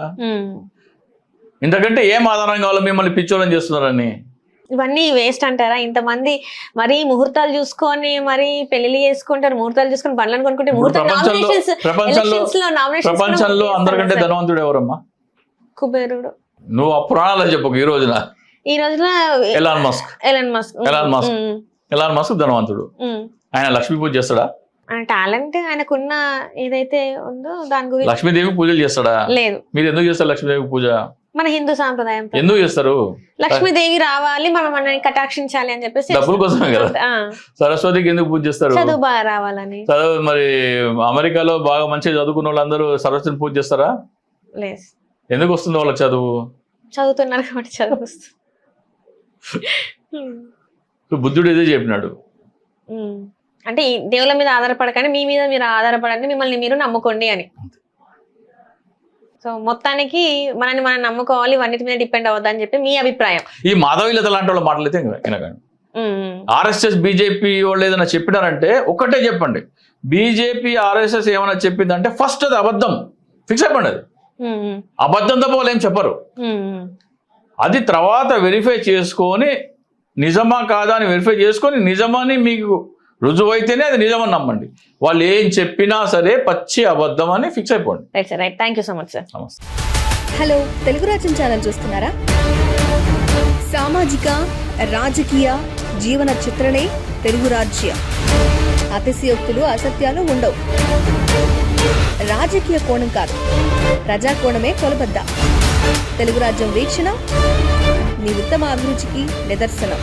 ఇంతకంటే ఏం ఆధారం కావాలో మిమ్మల్ని పిచ్చోళం చేస్తున్నారని? ఇవన్నీ వేస్ట్ అంటారా? ఇంతమంది మరి ముహూర్తాలు చూసుకొని మరి పెళ్లి చేసుకుంటారు, ముహూర్తాలు చూసుకొని బండ్లను కొనుక్కుంటే ప్రపంచంలో అందరికంటే ధనవంతుడు ఎవరమ్మా? కుబేరుడు. నువ్వు ఆ పురాణాలు చెప్పు. ఈ రోజున ఎలాన్ మస్క్ ధనవంతుడు. ఆయన లక్ష్మీ పూజ చేస్తాడా? టాలెంట్ ఆయనకున్న ఏదైతే ఉందో దాని గురించి. లక్ష్మీదేవి పూజలు చేస్తాడా? లేదు. మీరు ఎందుకు చేస్తారు లక్ష్మీదేవి పూజ? మన హిందూ సాంప్రదాయం ఎందుకు చేస్తారు? లక్ష్మీదేవి రావాలి, మనల్ని కటాక్షించాలి అని చెప్పేసి. డబ్బుల కోసమే కదా. సరస్వతికి ఎందుకు పూజ చేస్తారు? చదువు బాగా రావాలని. చదువు మరి అమెరికాలో బాగా మంచిగా చదువుకున్న వాళ్ళందరూ సరస్వతిని పూజ చేస్తారా? లేదు. ఎందుకు వస్తుంది వాళ్ళకి చదువు? చదువుతున్నారు కాబట్టి చదువు వస్తుంది. బుద్ధుడు ఇదే చెప్పినాడు. అంటే ఈ దేవుళ్ళ మీద ఆధారపడకండి, మీ మీద మీరు ఆధారపడండి, మిమ్మల్ని మీరు నమ్ముకోండి అని. సో మొత్తానికి మనని మనం నమ్ముకోవాలి, ఇవన్నిటి మీద డిపెండ్ అవ్వద్దని చెప్పి మీ అభిప్రాయం. ఈ మాధవీలత లాంటి వాళ్ళ మాటలైతే వినకండి. ఉమ్, ఆర్ఎస్ఎస్ బీజేపీ వాళ్ళు ఏదైనా చెప్పినారంటే ఒకటే చెప్పండి, బీజేపీ ఆర్ఎస్ఎస్ ఏమైనా చెప్పిందంటే ఫస్ట్ అది అబద్ధం ఫిక్స్ అయిపోండి. అది ఉమ్, ఉమ్, అబద్ధం తప్ప వాళ్ళు ఏం చెప్పరు. ఉమ్, అది తర్వాత వెరిఫై చేసుకొని నిజమా కాదా అని వెరిఫై చేసుకొని నిజమని మీకు రుజువైతేనే అది నిజమని నమ్మండి. వాళ్ళు ఏం చెప్పినా సరే పచ్చి అబద్ధం అని ఫిక్స్ అయిపోండి. Right sir, right. Thank you so much sir. నమస్తే. హలో, తెలుగు రాజ్యం ఛానల్ చూస్తున్నారా? సామాజిక, రాజకీయ, జీవన చిత్రణే తెలుగు రాజ్యం. అతిశయోక్తులు, అసత్యాలు ఉండవు. రాజకీయ కోణం కాదు, ప్రజా కోణమే కొలబద్ద. తెలుగు రాజ్యం వీక్షణ మీ ఉత్తమ అభిరుచికి నిదర్శనం.